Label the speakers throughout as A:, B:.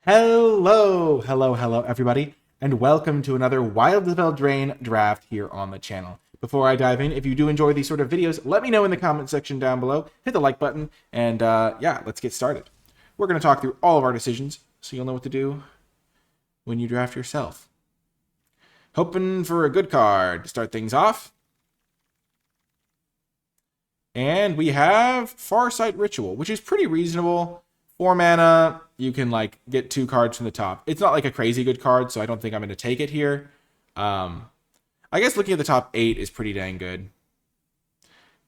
A: Hello, everybody, and welcome to another Wild of Eldraine draft here on the channel. Before I dive in, if you do enjoy these sort of videos, let me know in the comment section down below. Hit the like button, and yeah, let's get started. We're going to talk through all of our decisions, so you'll know what to do when you draft yourself. Hoping for a good card to start things off. And we have Farsight Ritual, which is pretty reasonable. 4 mana, you can like get 2 cards from the top. It's not like a crazy good card, so I don't think I'm going to take it here. I guess looking at the top 8 is pretty dang good.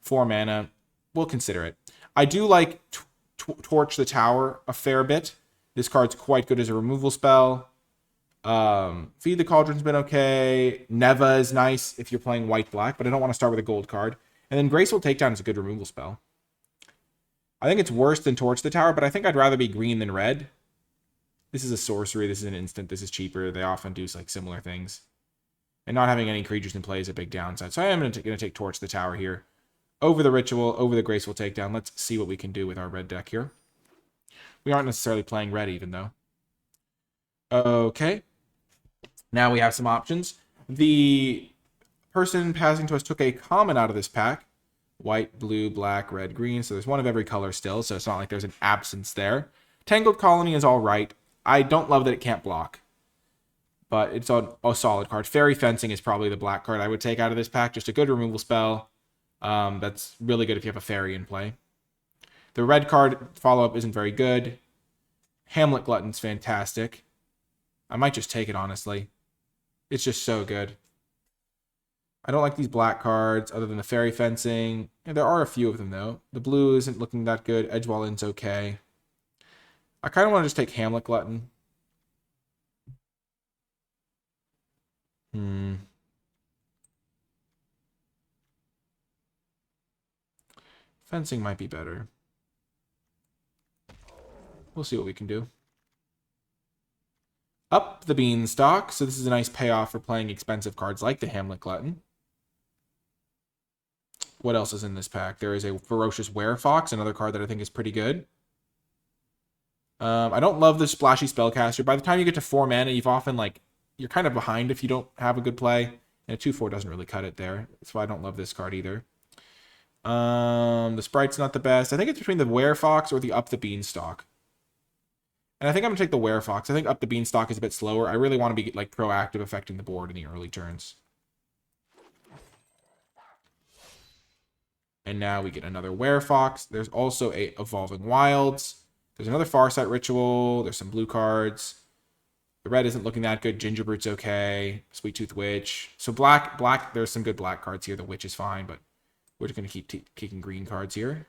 A: 4 mana, we'll consider it. I do like Torch the Tower a fair bit. This card's quite good as a removal spell. Feed the Cauldron's been okay. Neva is nice if you're playing white-black, but I don't want to start with a gold card. And then Graceful Takedown is a good removal spell. I think it's worse than Torch the Tower, but I think I'd rather be green than red. This is a sorcery. This is an instant. This is cheaper. They often do like similar things. And not having any creatures in play is a big downside. So I am going to take Torch the Tower here. Over the Ritual, over the Graceful Takedown. Let's see what we can do with our red deck here. We aren't necessarily playing red even though. Okay. Now we have some options. The person passing to us took a common out of this pack. White, blue, black, red, green. So there's one of every color still, so it's not like there's an absence there. Tangled Colony is all right. I don't love that it can't block, but it's a solid card. Fairy Fencing is probably the black card I would take out of this pack. Just a good removal spell. That's really good if you have a fairy in play. The red card follow-up isn't very good. Hamlet Glutton's fantastic. I might just take it, honestly. It's just so good. I don't like these black cards other than the Fairy Fencing. Yeah, there are a few of them, though. The blue isn't looking that good. Edgewall Inn's okay. I kind of want to just take Hamlet Glutton. Fencing might be better. We'll see what we can do. Up the Beanstalk. So this is a nice payoff for playing expensive cards like the Hamlet Glutton. What else is in this pack? There is a Ferocious Werefox, another card that I think is pretty good. I don't love the Splashy Spellcaster. By the time you get to 4 mana, you've often you're kind of behind if you don't have a good play. And a 2/4 doesn't really cut it there. That's why I don't love this card either. The sprite's not the best. I think it's between the Werefox or the Up the Beanstalk. And I think I'm going to take the Werefox. I think Up the Beanstalk is a bit slower. I really want to be proactive affecting the board in the early turns. And now we get another Werefox. There's also a Evolving Wilds. There's another Farsight Ritual. There's some blue cards. The red isn't looking that good. Gingerbread's okay. Sweet Tooth Witch. So black, there's some good black cards here. The Witch is fine, but we're just going to keep kicking green cards here.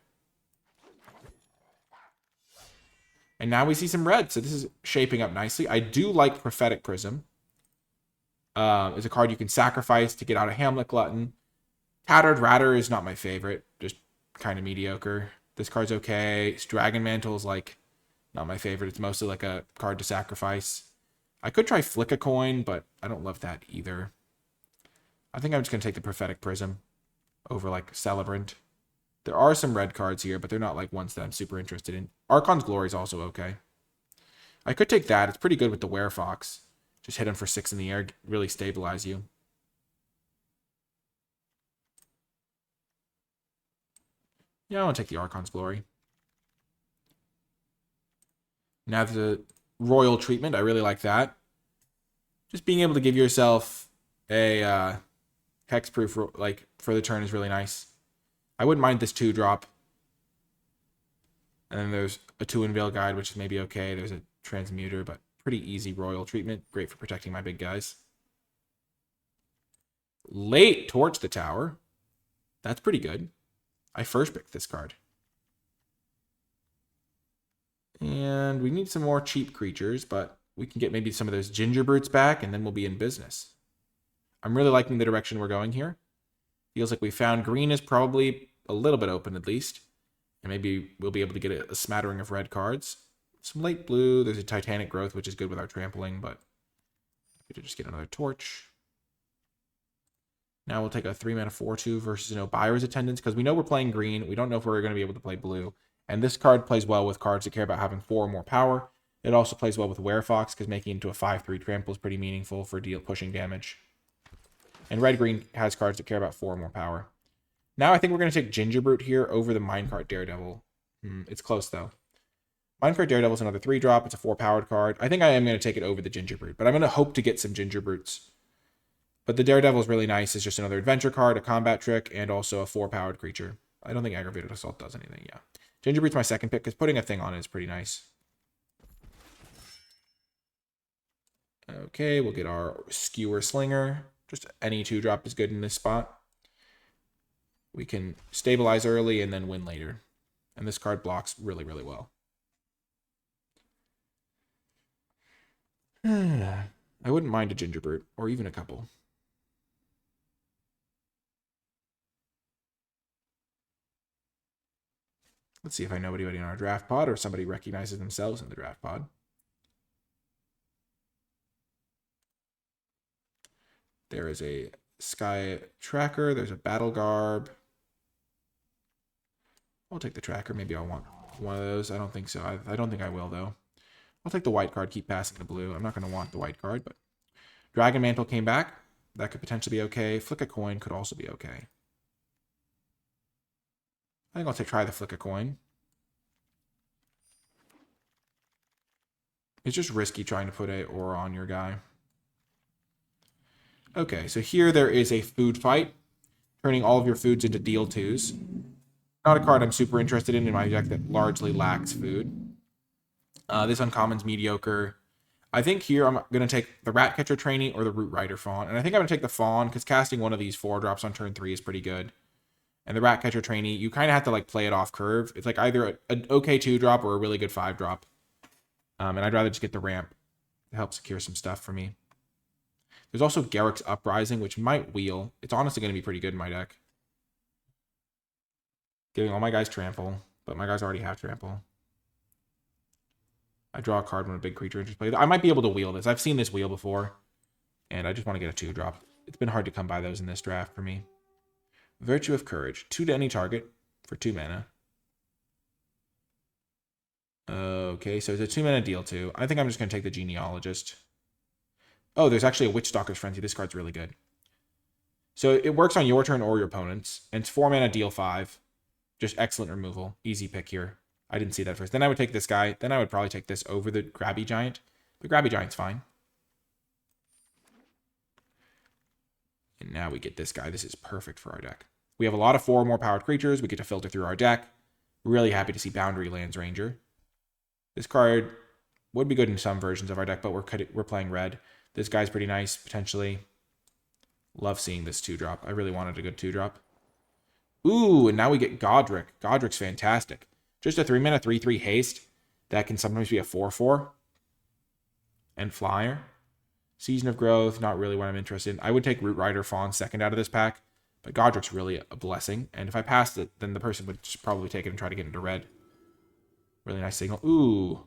A: And now we see some red. So this is shaping up nicely. I do like Prophetic Prism. It's a card you can sacrifice to get out of Hamlet Glutton. Tattered Ratter is not my favorite. Just kind of mediocre. This card's okay. Dragon Mantle is not my favorite. It's mostly like a card to sacrifice. I could try Flick a Coin, but I don't love that either. I think I'm just going to take the Prophetic Prism over Celebrant. There are some red cards here, but they're not ones that I'm super interested in. Archon's Glory is also okay. I could take that. It's pretty good with the Werefox. Just hit him for 6 in the air. Really stabilize you. Yeah, I want to take the Archon's Glory. Now the Royal Treatment. I really like that. Just being able to give yourself a hexproof for the turn is really nice. I wouldn't mind this 2-drop. And then there's a 2-Unveil Guide, which is maybe okay. There's a Transmuter, but pretty easy Royal Treatment. Great for protecting my big guys. Late Torch the Tower. That's pretty good. I first picked this card. And we need some more cheap creatures, but we can get maybe some of those Gingerbreads back, and then we'll be in business. I'm really liking the direction we're going here. Feels like we found green is probably a little bit open at least. And maybe we'll be able to get a smattering of red cards. Some late blue. There's a Titanic Growth, which is good with our trampling, but we could just get another Torch. Now we'll take a 3-mana 4/2 versus Buyer's Attendance, because we know we're playing green. We don't know if we're going to be able to play blue. And this card plays well with cards that care about having 4 or more power. It also plays well with Werefox because making it into a 5/3 trample is pretty meaningful for pushing damage. And red-green has cards that care about 4 more power. Now I think we're going to take Gingerbrute here over the Minecart Daredevil. It's close, though. Minecart Daredevil is another 3-drop. It's a 4-powered card. I think I am going to take it over the Gingerbrute, but I'm going to hope to get some Gingerbrutes. But the Daredevil is really nice. It's just another adventure card, a combat trick, and also a 4-powered creature. I don't think Aggravated Assault does anything, yeah. Gingerbrute's my second pick, because putting a thing on it is pretty nice. Okay, we'll get our Skewer Slinger. Just any 2-drop is good in this spot. We can stabilize early and then win later. And this card blocks really, really well. I wouldn't mind a Gingerbrute, or even a couple. Let's see if I know anybody in our draft pod, or somebody recognizes themselves in the draft pod. There is a Sky Tracker. There's a Battle Garb. I'll take the Tracker. Maybe I'll want one of those. I don't think so. I don't think I will, though. I'll take the white card. Keep passing the blue. I'm not going to want the white card, but Dragon Mantle came back. That could potentially be okay. Flick a Coin could also be okay. I think I'll try the Flick a Coin. It's just risky trying to put a aura on your guy. Okay, so here there is a food fight, turning all of your foods into deal 2s. Not a card I'm super interested in my deck that largely lacks food. This uncommon's mediocre. I think here I'm going to take the Ratcatcher Trainee or the Root Rider Fawn. And I think I'm going to take the Fawn because casting one of these 4-drops on turn 3 is pretty good. And the Ratcatcher Trainee, you kind of have to like play it off curve. It's like either an okay 2-drop or a really good 5-drop. And I'd rather just get the ramp to help secure some stuff for me. There's also Garruk's Uprising, which might wheel. It's honestly going to be pretty good in my deck. Giving all my guys trample, but my guys already have trample. I draw a card when a big creature enters play. I might be able to wheel this. I've seen this wheel before, and I just want to get a 2-drop. It's been hard to come by those in this draft for me. Virtue of Courage. 2 to any target for 2 mana. Okay, so it's a 2 mana deal 2. I think I'm just going to take the Genealogist. Oh, there's actually a Witchstalker's Frenzy. This card's really good. So it works on your turn or your opponent's, and it's 4 mana deal 5. Just excellent removal. Easy pick here. I didn't see that first. Then I would take this guy. Then I would probably take this over the Grabby Giant. The Grabby Giant's fine. And now we get this guy. This is perfect for our deck. We have a lot of 4 more powered creatures. We get to filter through our deck. Really happy to see Boundary Lands Ranger. This card would be good in some versions of our deck, but we're playing red. This guy's pretty nice, potentially. Love seeing this 2-drop. I really wanted a good 2-drop. Ooh, and now we get Godric. Godric's fantastic. Just a 3-mana 3/3 haste that can sometimes be a 4/4. And flyer. Season of Growth, not really what I'm interested in. I would take Root Rider Fawn second out of this pack, but Godric's really a blessing. And if I passed it, then the person would just probably take it and try to get into red. Really nice signal. Ooh.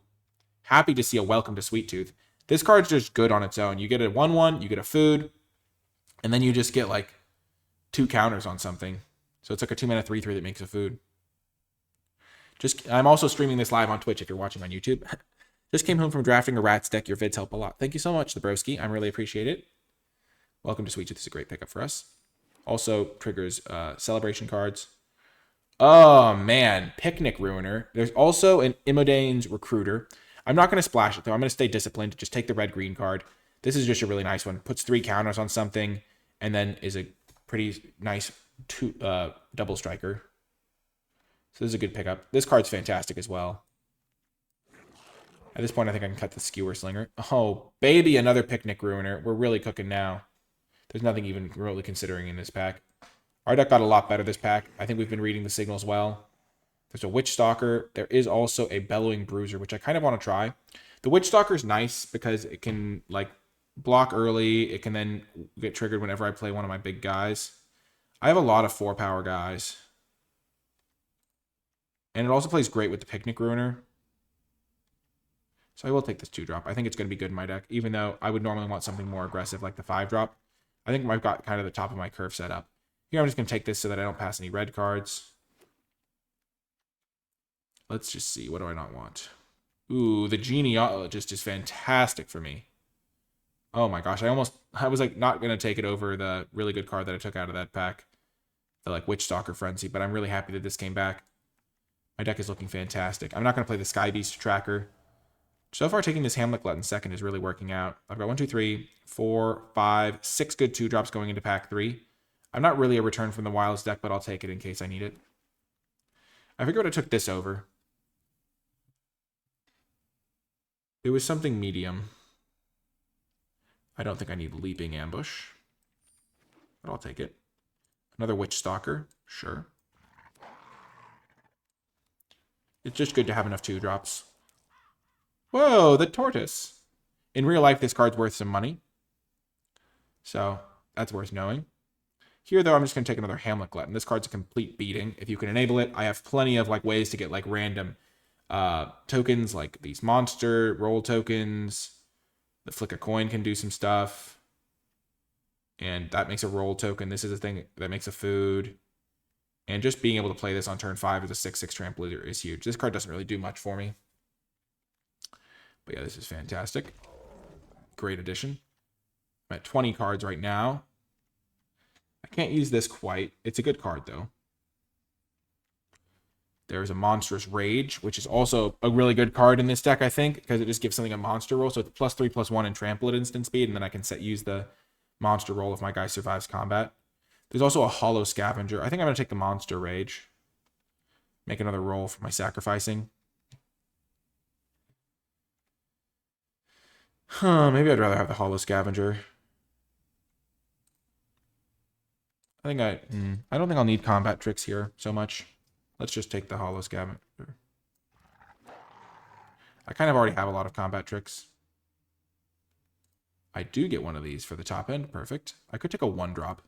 A: Happy to see a Welcome to Sweet Tooth. This card's just good on its own. You get a 1/1, you get a food, and then you just get like 2 counters on something. So it's like a 2-mana 3/3 that makes a food. I'm also streaming this live on Twitch if you're watching on YouTube. Just came home from drafting a Rats deck. Your vids help a lot. Thank you so much, the broski. I really appreciate it. Welcome to Sweet Tooth. This is a great pickup for us. Also triggers celebration cards. Oh, man. Picnic Ruiner. There's also an Imodane's Recruiter. I'm not going to splash it, though. I'm going to stay disciplined. Just take the red-green card. This is just a really nice one. Puts 3 counters on something, and then is a pretty nice double striker. So this is a good pickup. This card's fantastic as well. At this point, I think I can cut the Skewer Slinger. Oh, baby, another Picnic Ruiner. We're really cooking now. There's nothing even really considering in this pack. Our deck got a lot better this pack. I think we've been reading the signals well. There's a Witch Stalker. There is also a Bellowing Bruiser, which I kind of want to try. The Witch Stalker is nice because it can like block early. It can then get triggered whenever I play one of my big guys. I have a lot of 4-power guys. And it also plays great with the Picnic Ruiner. So I will take this 2-drop. I think it's going to be good in my deck, even though I would normally want something more aggressive like the 5-drop. I think I've got kind of the top of my curve set up. Here I'm just going to take this so that I don't pass any red cards. Let's just see. What do I not want? Ooh, the genealogist is fantastic for me. Oh my gosh, I was like not gonna take it over the really good card that I took out of that pack, the like Witch Stalker Frenzy, but I'm really happy that this came back. My deck is looking fantastic. I'm not gonna play the Sky Beast Tracker. So far, taking this Hamlet Glut in second is really working out. I've got 1, 2, 3, 4, 5, 6 good 2-drops going into pack 3. I'm not really a return from the Wilds deck, but I'll take it in case I need it. I forget what I took this over. It was something medium. I don't think I need Leaping Ambush, but I'll take it. Another Witch Stalker, sure. It's just good to have enough 2-drops. Whoa, the Tortoise. In real life, this card's worth some money. So, that's worth knowing. Here, though, I'm just going to take another Hamlet Glutton. This card's a complete beating. If you can enable it, I have plenty of like ways to get like random tokens, like these monster roll tokens. The Flick a Coin can do some stuff. And that makes a roll token. This is a thing that makes a food. And just being able to play this on turn 5 as a 6/6 trampoliner is huge. This card doesn't really do much for me. But yeah, this is fantastic. Great addition. I'm at 20 cards right now. I can't use this quite. It's a good card, though. There's a Monstrous Rage, which is also a really good card in this deck, I think, because it just gives something a monster roll. So it's +3/+1 and trample at instant speed, and then I can use the monster roll if my guy survives combat. There's also a Hollow Scavenger. I think I'm going to take the Monster Rage. Make another roll for my sacrificing. Maybe I'd rather have the Hollow Scavenger. I don't think I'll need combat tricks here so much. Let's just take the Hollow Scavenger. I kind of already have a lot of combat tricks. I do get one of these for the top end. Perfect. I could take a 1-drop.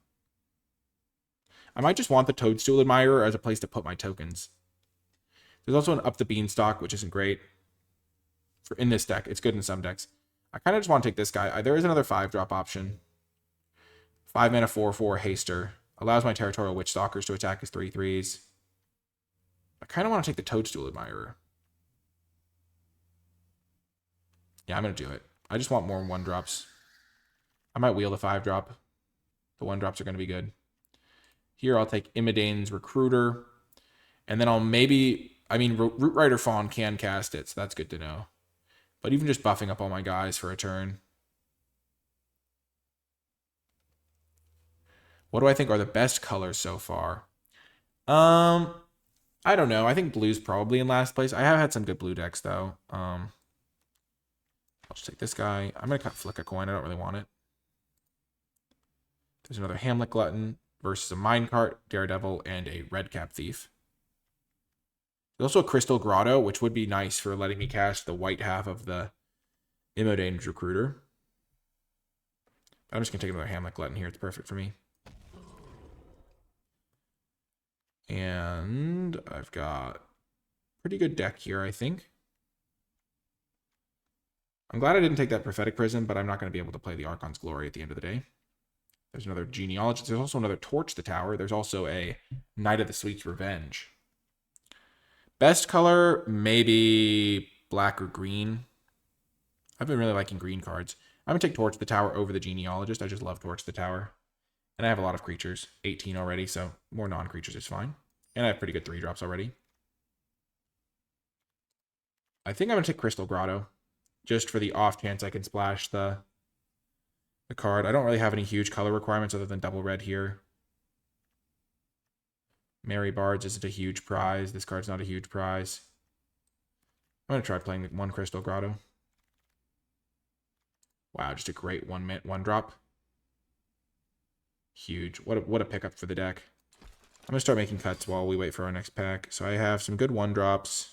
A: I might just want the Toadstool Admirer as a place to put my tokens. There's also an Up the Beanstalk, which isn't great in this deck. It's good in some decks. I kind of just want to take this guy. There is another 5-drop option. 5 mana 4/4 Haster. Allows my Territorial Witch Stalkers to attack as 3/3s. I kind of want to take the Toadstool Admirer. Yeah, I'm going to do it. I just want more 1-drops. I might wheel the 5-drop. The 1-drops are going to be good. Here, I'll take Imidane's Recruiter. And then I'll maybe... Root Rider Fawn can cast it, so that's good to know. But even just buffing up all my guys for a turn. What do I think are the best colors so far? I don't know. I think blue's probably in last place. I have had some good blue decks, though. I'll just take this guy. I'm going to cut Flick a Coin. I don't really want it. There's another Hamlet Glutton versus a Minecart, Daredevil, and a Redcap Thief. There's also a Crystal Grotto, which would be nice for letting me cast the white half of the Imodane's Recruiter. I'm just going to take another Hamlet Glutton here. It's perfect for me. And I've got a pretty good deck here, I think. I'm glad I didn't take that Prophetic Prism, but I'm not going to be able to play the Archon's Glory at the end of the day. There's another Genealogist. There's also another Torch the Tower. There's also a Knight of the Sweet's Revenge. Best color, maybe black or green. I've been really liking green cards. I'm going to take Torch the Tower over the Genealogist. I just love Torch the Tower. And I have a lot of creatures. 18 already, so more non-creatures is fine. And I have pretty good 3-drops already. I think I'm going to take Crystal Grotto. Just for the off chance I can splash the card. I don't really have any huge color requirements other than double red here. Mary Bards isn't a huge prize. This card's not a huge prize. I'm going to try playing 1 Crystal Grotto. Wow, just a great 1-drop. Huge. What a pickup for the deck. I'm going to start making cuts while we wait for our next pack. So I have some good 1-drops.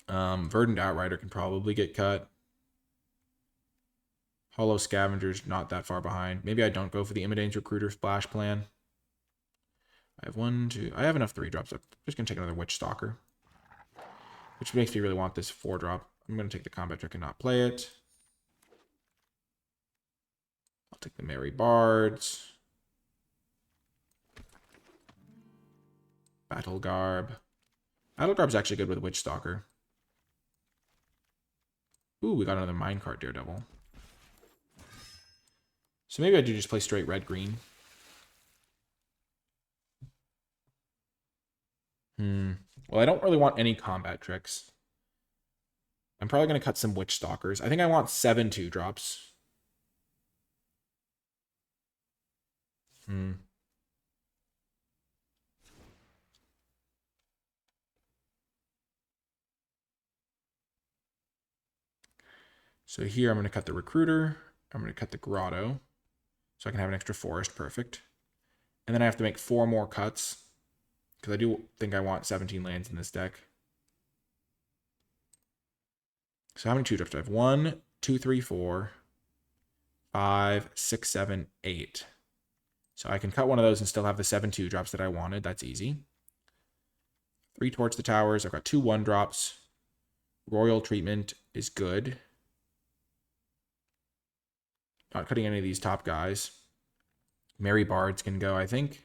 A: Verdant Outrider can probably get cut. Hollow Scavenger's not that far behind. Maybe I don't go for the Imidane's Recruiter splash plan. I have 1, 2... I have enough 3-drops. I'm just going to take another Witch Stalker. Which makes me really want this 4-drop. I'm going to take the Combat Trick and not play it. I'll take the Mary Bards. Battle Garb. Idle is actually good with Witch Stalker. Ooh, we got another Minecart Daredevil. So maybe I do just play straight red-green. Well, I don't really want any combat tricks. I'm probably going to cut some Witch Stalkers. I think I want 7 2-drops. So here I'm going to cut the Recruiter. I'm going to cut the Grotto. So I can have an extra forest. Perfect. And then I have to make 4 more cuts. Because I do think I want 17 lands in this deck. So how many 2-drops do I have? 1, 2, 3, 4, 5, 6, 7, 8. So I can cut one of those and still have the 7 2-drops that I wanted. That's easy. 3 Torch the Towers. I've got 2 1-drops. Royal Treatment is good. Not cutting any of these top guys. Merry Bards can go, I think.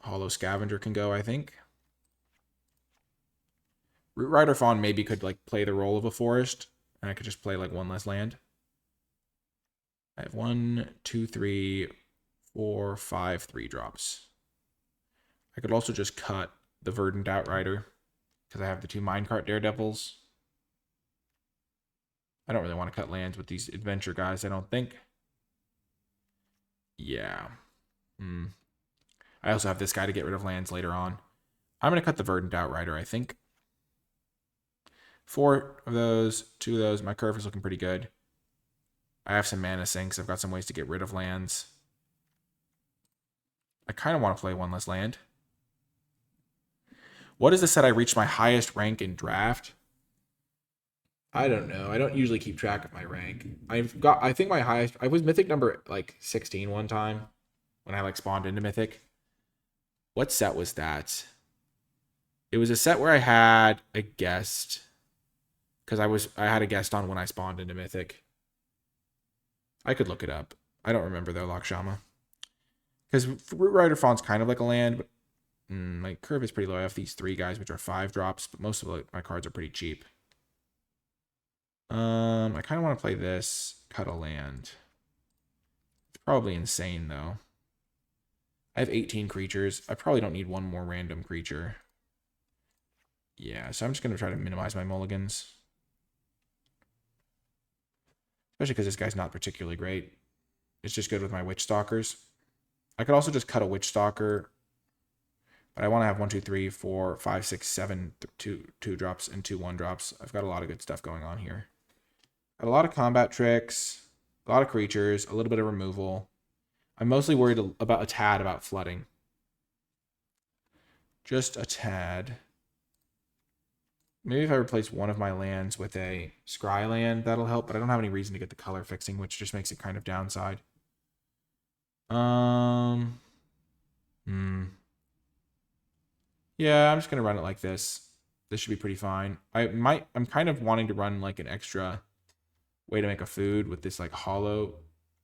A: Hollow Scavenger can go, I think. Root Rider Fawn maybe could like play the role of a forest, and I could just play like 1 less land. I have 1, 2, 3, 4, 5 3-drops. I could also just cut the Verdant Outrider because I have the 2 Minecart Daredevils. I don't really want to cut lands with these adventure guys, I don't think. Yeah. I also have this guy to get rid of lands later on. I'm going to cut the Verdant Outrider, I think. 4 of those, 2 of those. My curve is looking pretty good. I have some mana sinks. I've got some ways to get rid of lands. I kind of want to play 1 less land. What is the set I reached my highest rank in draft? I don't know. I don't usually keep track of my rank. I think my highest, I was mythic number like 16 one time when I like spawned into mythic. What set was that? It was a set where I had a guest because I had a guest on when I spawned into mythic. I could look it up. I don't remember though, Lakshama. Because Root Rider Fawn's kind of like a land, but my curve is pretty low. I have these 3 guys, which are 5-drops, but most of my cards are pretty cheap. I kind of want to play this, cut a land. It's probably insane though. I have 18 creatures. I probably don't need 1 more random creature. Yeah, so I'm just going to try to minimize my mulligans. Especially because this guy's not particularly great. It's just good with my Witch Stalkers. I could also just cut a Witch Stalker. But I want to have 1, 2, 3, 4, 5, 6, 7, 2-drops and 2 1-drops. I've got a lot of good stuff going on here. Got a lot of combat tricks, a lot of creatures, a little bit of removal. I'm mostly worried about a tad about flooding. Just a tad. Maybe if I replace one of my lands with a Scry land, that'll help, but I don't have any reason to get the color fixing, which just makes it kind of downside. Yeah, I'm just gonna run it like this. This should be pretty fine. I'm kind of wanting to run like an extra way to make a food with this like hollow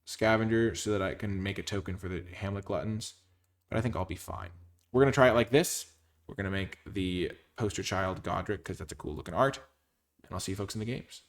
A: scavenger so that I can make a token for the Hamlet Gluttons. But I think I'll be fine. We're gonna try it like this. We're gonna make the poster child Godric because that's a cool looking art. And I'll see you folks in the games.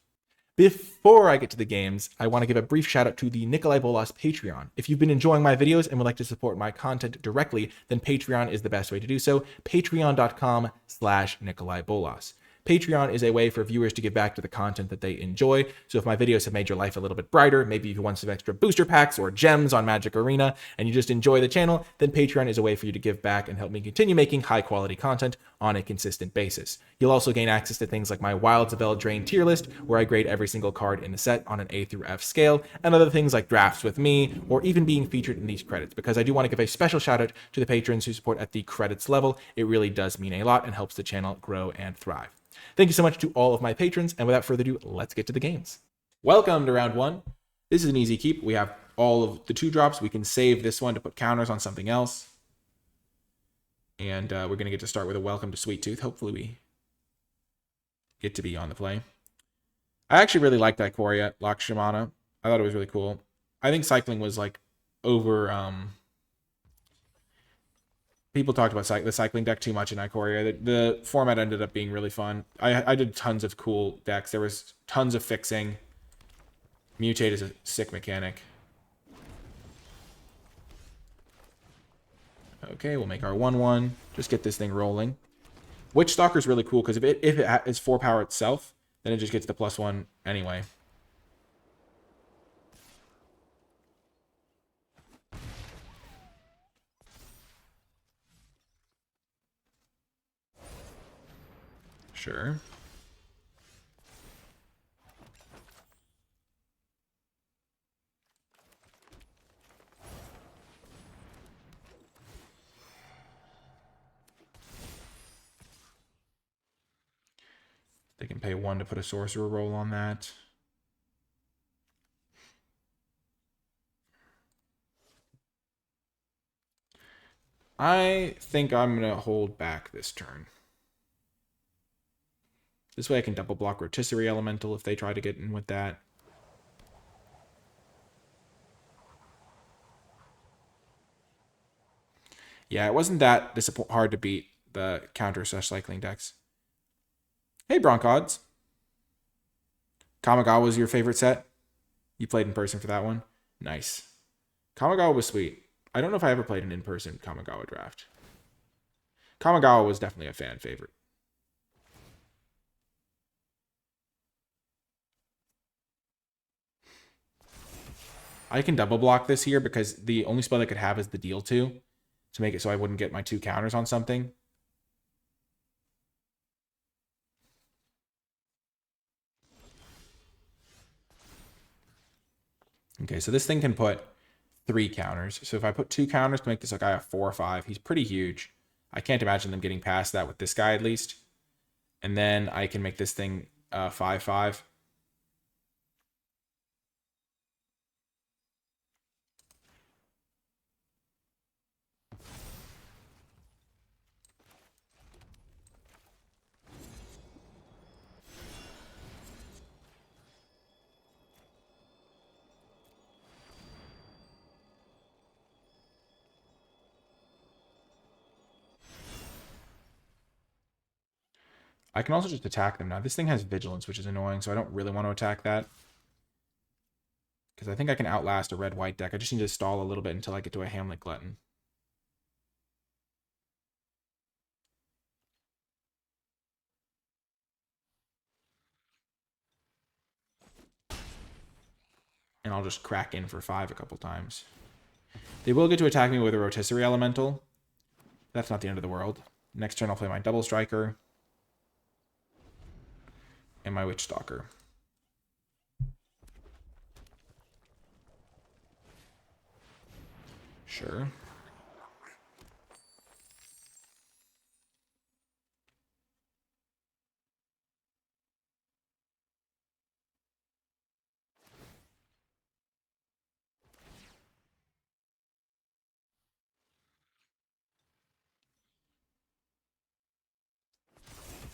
A: Before I get to the games, I want to give a brief shout out to the NicolaiBolas Patreon. If you've been enjoying my videos and would like to support my content directly, then Patreon is the best way to do so. Patreon.com/NicolaiBolas. Patreon is a way for viewers to give back to the content that they enjoy. So if my videos have made your life a little bit brighter, maybe if you want some extra booster packs or gems on Magic Arena, and you just enjoy the channel, then Patreon is a way for you to give back and help me continue making high quality content on a consistent basis. You'll also gain access to things like my Wilds of Eldraine tier list, where I grade every single card in the set on an A through F scale, and other things like drafts with me, or even being featured in these credits, because I do want to give a special shout out to the patrons who support at the credits level. It really does mean a lot and helps the channel grow and thrive. Thank you so much to all of my patrons, and without further ado, let's get to the games. Welcome to round 1. This is an easy keep. We have all of the 2-drops. We can save this one to put counters on something else. And we're going to get to start with a Welcome to Sweet Tooth. Hopefully we get to be on the play. I actually really liked Ikoria Lakshmana. I thought it was really cool. I think cycling was like over people talked about the cycling deck too much in Ikoria. The format ended up being really fun. I did tons of cool decks. There was tons of fixing. Mutate is a sick mechanic. Okay, we'll make our 1/1. Just get this thing rolling. Witch Stalker's really cool because if it is 4 power itself, then it just gets the +1 anyway. Sure. They can pay 1 to put a sorcerer roll on that. I think I'm going to hold back this turn. This way I can double block Rotisserie Elemental if they try to get in with that. Yeah, it wasn't that hard to beat the counter/cycling decks. Hey, Broncods. Kamigawa was your favorite set? You played in person for that one? Nice. Kamigawa was sweet. I don't know if I ever played an in-person Kamigawa draft. Kamigawa was definitely a fan favorite. I can double block this here because the only spell I could have is the deal 2 to make it so I wouldn't get my 2 counters on something. Okay, so this thing can put 3 counters. So if I put 2 counters to make this guy a 4 or 5, he's pretty huge. I can't imagine them getting past that with this guy at least. And then I can make this thing 5/5. I can also just attack them now. This thing has Vigilance, which is annoying, so I don't really want to attack that. Because I think I can outlast a red-white deck. I just need to stall a little bit until I get to a Hamlet Glutton. And I'll just crack in for 5 a couple times. They will get to attack me with a Rotisserie Elemental. That's not the end of the world. Next turn I'll play my Double Striker. And my Witch Stalker. Sure.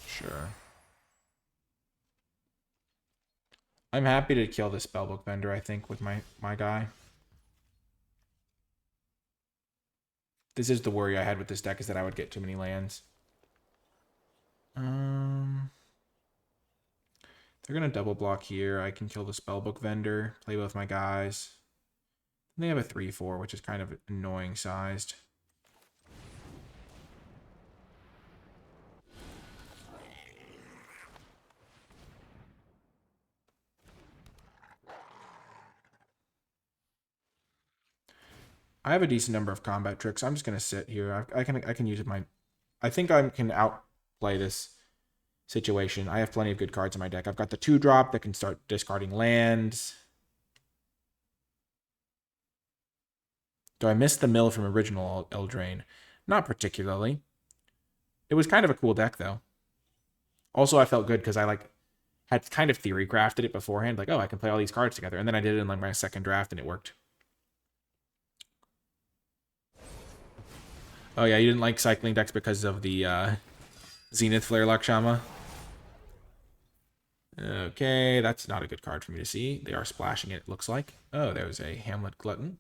A: Sure. I'm happy to kill the Spellbook Vendor, I think, with my guy. This is the worry I had with this deck, is that I would get too many lands. They're going to double block here. I can kill the Spellbook Vendor, play both my guys. They have a 3/4, which is kind of annoying sized. I have a decent number of combat tricks. I'm just going to sit here. I can use my... I think I can outplay this situation. I have plenty of good cards in my deck. I've got the 2-drop that can start discarding lands. Do I miss the mill from original Eldraine? Not particularly. It was kind of a cool deck, though. Also, I felt good because I had kind of theory crafted it beforehand. Like, oh, I can play all these cards together. And then I did it in my second draft and it worked. Oh, yeah, you didn't like cycling decks because of the Zenith Flare Lakshama? Okay, that's not a good card for me to see. They are splashing it looks like. Oh, there's a Hamlet Glutton.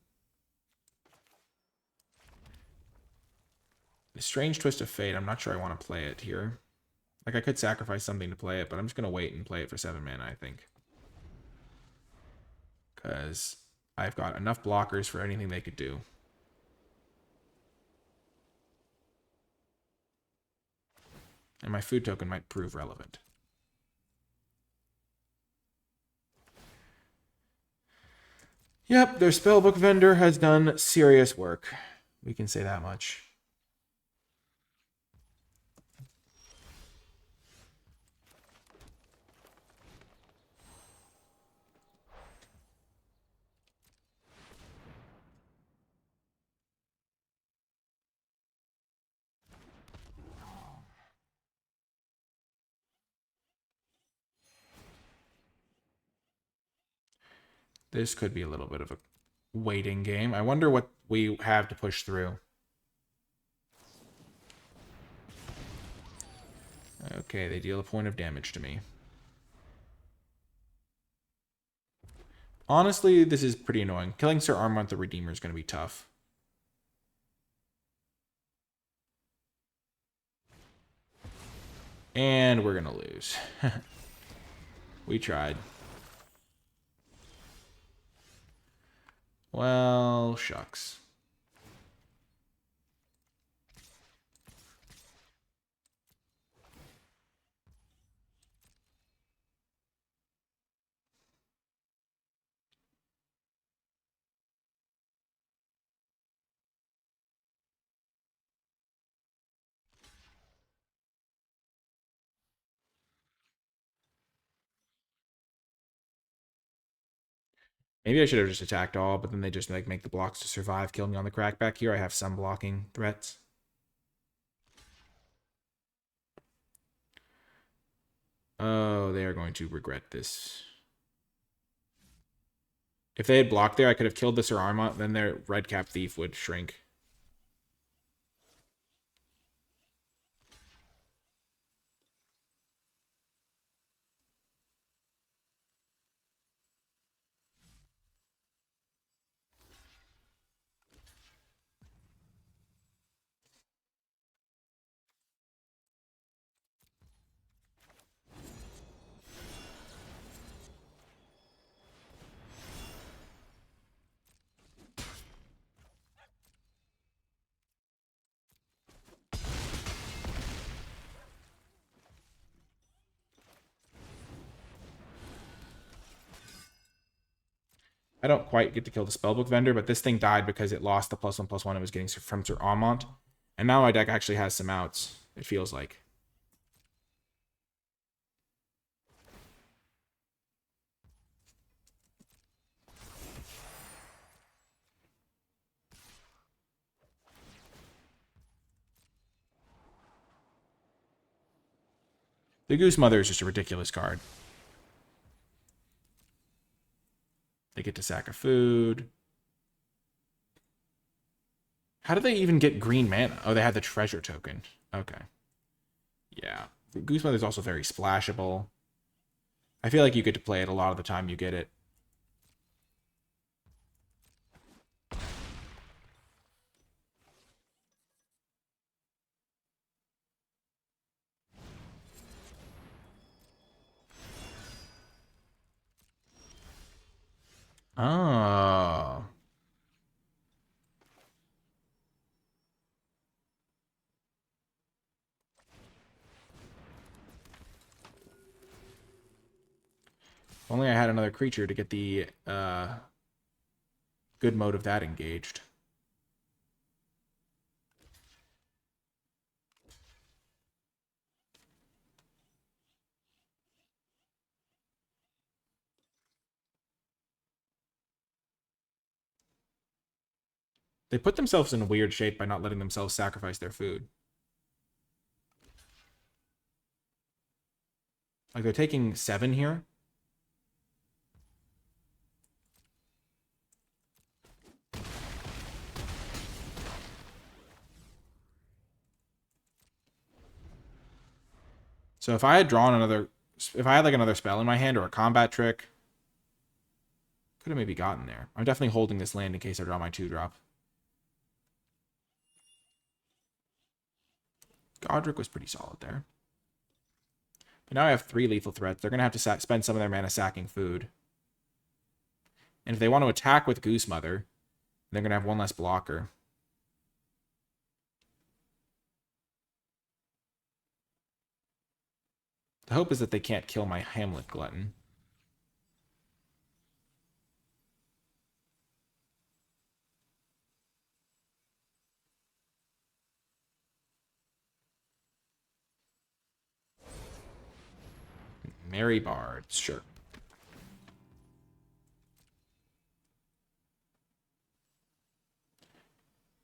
A: Strange Twist of Fate. I'm not sure I want to play it here. Like, I could sacrifice something to play it, but I'm just going to wait and play it for 7 mana, I think. Because I've got enough blockers for anything they could do. And my food token might prove relevant. Yep, their spellbook vendor has done serious work. We can say that much. This could be a little bit of a waiting game. I wonder what we have to push through. Okay, they deal a point of damage to me. Honestly, this is pretty annoying. Killing Sir Armont the Redeemer is going to be tough. And we're going to lose. We tried. Well, shucks. Maybe I should have just attacked all, but then they just like make the blocks to survive, kill me on the crackback here. I have some blocking threats. Oh, they are going to regret this. If they had blocked there, I could have killed the Sir Armont, then their red cap thief would shrink. I don't quite get to kill the Spellbook Vendor, but this thing died because it lost the +1/+1 it was getting from Sir Armont. And now my deck actually has some outs, it feels like. The Goose Mother is just a ridiculous card. They get to sack a food. How do they even get green mana? Oh, they had the treasure token. Okay. Yeah. The Goose Mother is also very splashable. I feel like you get to play it a lot of the time you get it. Oh. If only I had another creature to get the good mode of that engaged. They put themselves in a weird shape by not letting themselves sacrifice their food. Like, they're taking 7 here. So if I had drawn another... If I had, like, another spell in my hand or a combat trick, could have maybe gotten there. I'm definitely holding this land in case I draw my 2-drop. Godric was pretty solid there. But now I have 3 lethal threats. They're going to have to spend some of their mana sacking food. And if they want to attack with Goose Mother, they're going to have 1 less blocker. The hope is that they can't kill my Hamlet Glutton. Merry Bards, sure.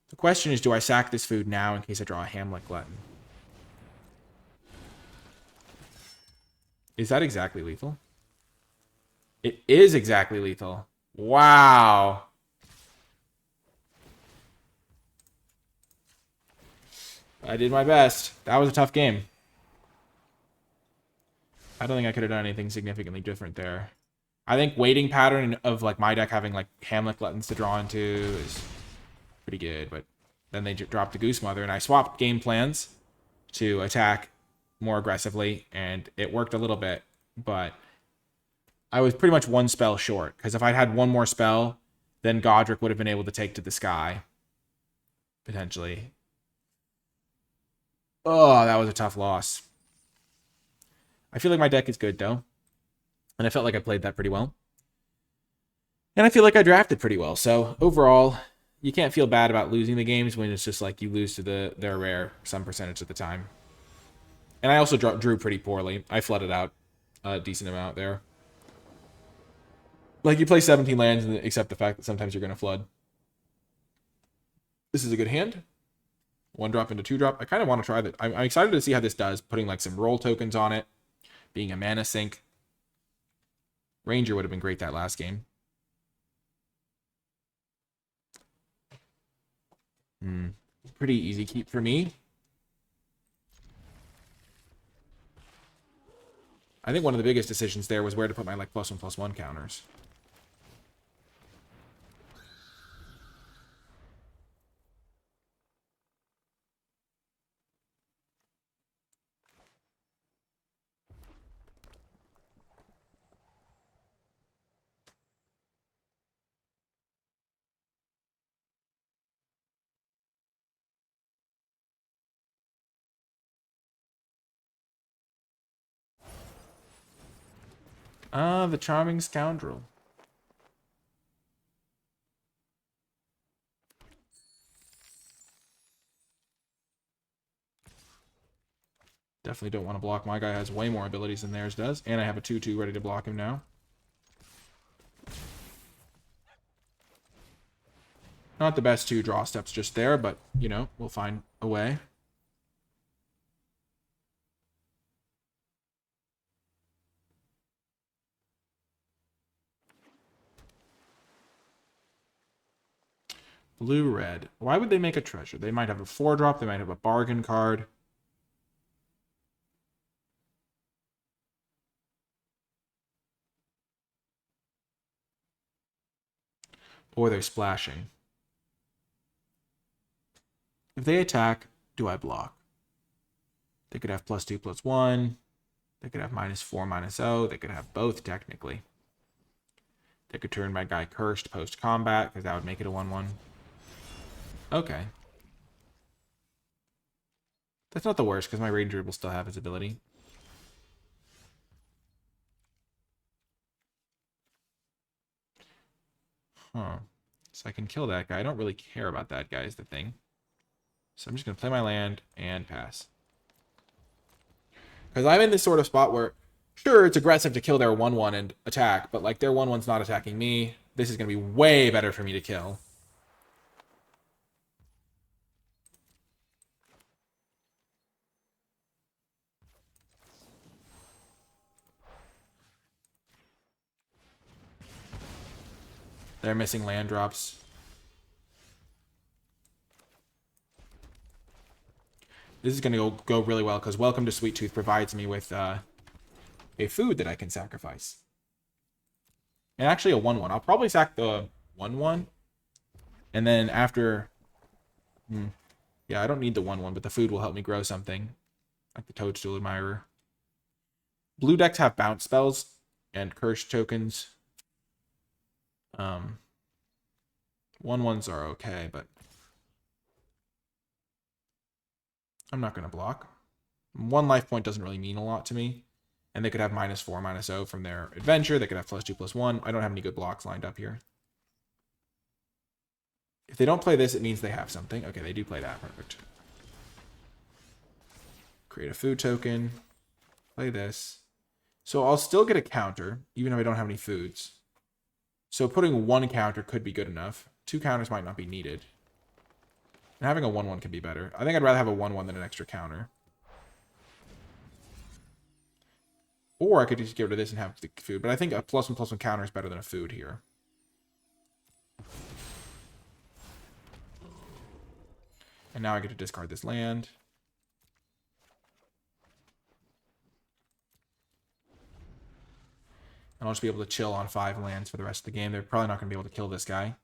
A: The question is, do I sack this food now in case I draw a Hamlet Glutton? Is that exactly lethal? It is exactly lethal. Wow. I did my best. That was a tough game. I don't think I could have done anything significantly different there. I think waiting pattern of like my deck having like Hamlet Gluttons to draw into is pretty good, but then they dropped the Goose Mother and I swapped game plans to attack more aggressively and it worked a little bit, but I was pretty much 1 spell short because if I'd had 1 more spell, then Godric would have been able to take to the sky potentially. Oh, that was a tough loss. I feel like my deck is good, though. And I felt like I played that pretty well. And I feel like I drafted pretty well. So, overall, you can't feel bad about losing the games when it's just like you lose to their rare some percentage of the time. And I also drew pretty poorly. I flooded out a decent amount there. Like, you play 17 lands and accept the fact that sometimes you're going to flood. This is a good hand. 1 drop into 2 drop. I kind of want to try that. I'm excited to see how this does, putting like some roll tokens on it. Being a mana sink. Ranger would have been great that last game. Pretty easy keep for me. I think one of the biggest decisions there was where to put my like +1/+1 counters. The Charming Scoundrel. Definitely don't want to block. My guy has way more abilities than theirs does. And I have a 2/2 ready to block him now. Not the best 2 draw steps just there, but, you know, we'll find a way. Blue-red. Why would they make a treasure? They might have a 4-drop. They might have a bargain card. Or they're splashing. If they attack, do I block? They could have +2/+1. They could have -4/-0. They could have both, technically. They could turn my guy cursed post-combat, because that would make it a 1/1. Okay. That's not the worst, because my Ranger will still have his ability. Huh. So I can kill that guy. I don't really care about that guy is the thing. So I'm just going to play my land and pass. Because I'm in this sort of spot where, sure, it's aggressive to kill their 1/1 and attack, but like their 1/1's not attacking me. This is going to be way better for me to kill. They're missing land drops. This is going to go really well because Welcome to Sweet Tooth provides me with a food that I can sacrifice. And actually a 1/1. I'll probably sack the 1/1. And then after... Yeah, I don't need the 1/1, but the food will help me grow something. Like the Toadstool Admirer. Blue decks have bounce spells and curse tokens. 1/1s are okay, but I'm not going to block. 1 life point doesn't really mean a lot to me. And they could have -4, -0 from their adventure. They could have +2/+1. I don't have any good blocks lined up here. If they don't play this, it means they have something. Okay, they do play that. Perfect. Create a food token. Play this. So I'll still get a counter, even if I don't have any foods. So putting 1 counter could be good enough. 2 counters might not be needed. And having a 1/1 can be better. I think I'd rather have a 1/1 than an extra counter. Or I could just get rid of this and have the food. But I think a +1/+1 counter is better than a food here. And now I get to discard this land. And I'll just be able to chill on 5 lands for the rest of the game. They're probably not going to be able to kill this guy.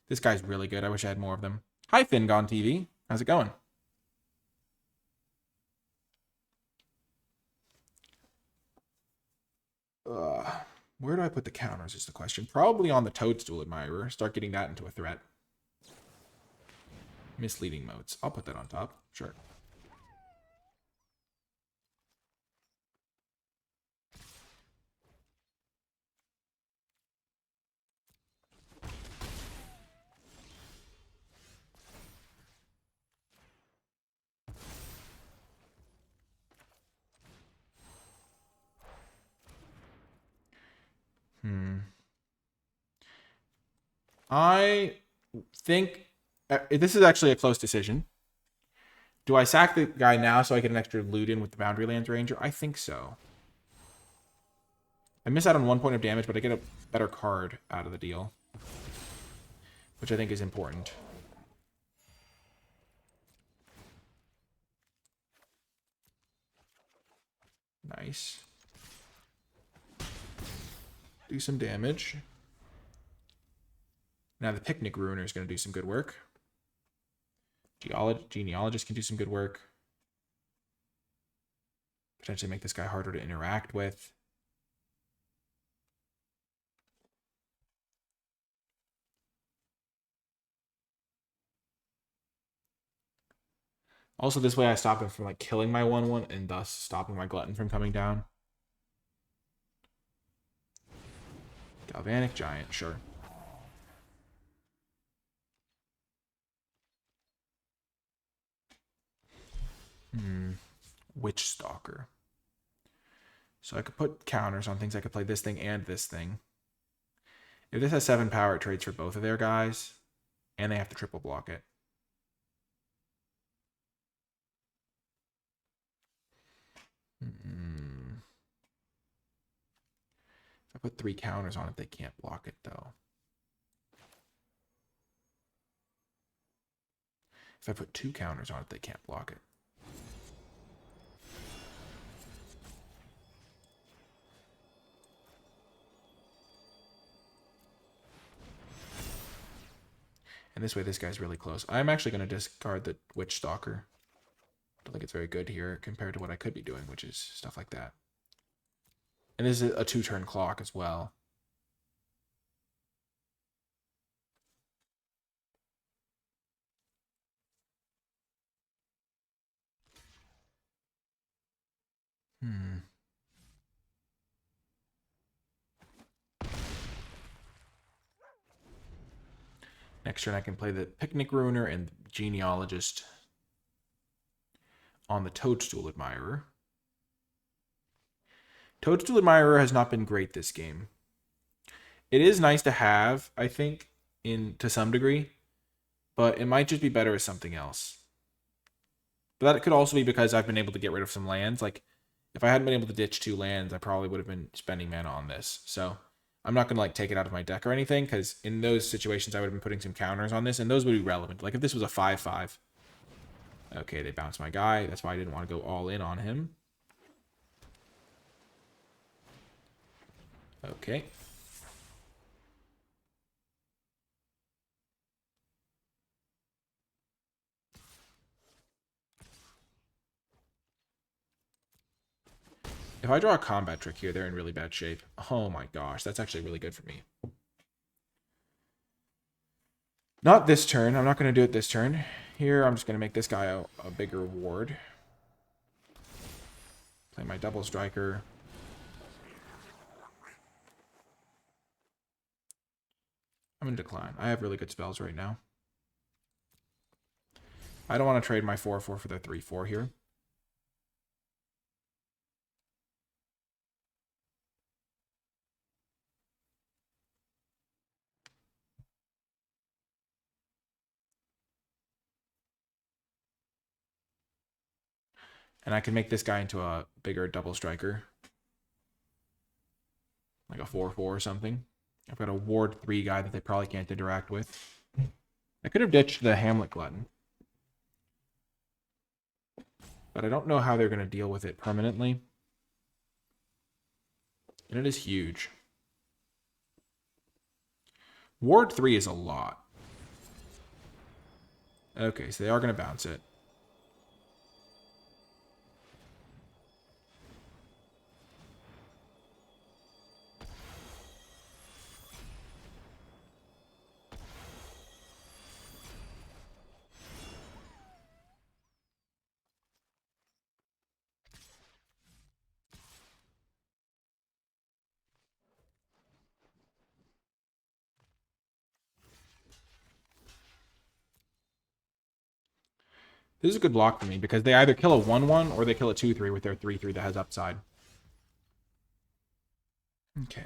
A: This guy's really good. I wish I had more of them. Hi, Fingon TV. How's it going? Where do I put the counters is the question. Probably on the Toadstool Admirer. Start getting that into a threat. Misleading modes. I'll put that on top. Sure. I think this is actually a close decision. Do I sack the guy now so I get an extra loot in with the Boundary Lands Ranger? I think so. I miss out on 1 point of damage, but I get a better card out of the deal, which I think is important. Nice. Do some damage. Now the Picnic Ruiner is going to do some good work. Genealogist can do some good work. Potentially make this guy harder to interact with. Also, this way I stop him from like killing my 1/1 and thus stopping my Glutton from coming down. Galvanic Giant, sure. Witch Stalker. So I could put counters on things. I could play this thing and this thing. If this has 7 power, it trades for both of their guys. And they have to triple block it. If I put 3 counters on it, they can't block it, though. If I put 2 counters on it, they can't block it. And this way, this guy's really close. I'm actually going to discard the Witch Stalker. I don't think it's very good here compared to what I could be doing, which is stuff like that. And this is a 2-turn clock as well. Next turn, I can play the Picnic Ruiner and Genealogist on the Toadstool Admirer. Toadstool Admirer has not been great this game. It is nice to have, I think, to some degree, but it might just be better as something else. But that could also be because I've been able to get rid of some lands. Like, if I hadn't been able to ditch 2 lands, I probably would have been spending mana on this. So I'm not going to like take it out of my deck or anything, because in those situations, I would have been putting some counters on this, and those would be relevant. Like, if this was a 5/5. Okay, they bounced my guy. That's why I didn't want to go all in on him. Okay. If I draw a combat trick here, they're in really bad shape. Oh my gosh, that's actually really good for me. Not this turn. I'm not going to do it this turn. Here, I'm just going to make this guy a bigger ward. Play my double striker. I'm in decline. I have really good spells right now. I don't want to trade my 4/4 for the 3/4 here. And I can make this guy into a bigger double striker. Like a 4/4 or something. I've got a ward 3 guy that they probably can't interact with. I could have ditched the Hamlet Glutton. But I don't know how they're going to deal with it permanently. And it is huge. Ward 3 is a lot. Okay, so they are going to bounce it. This is a good block for me because they either kill a 1/1 or they kill a 2/3 with their 3/3 that has upside. Okay.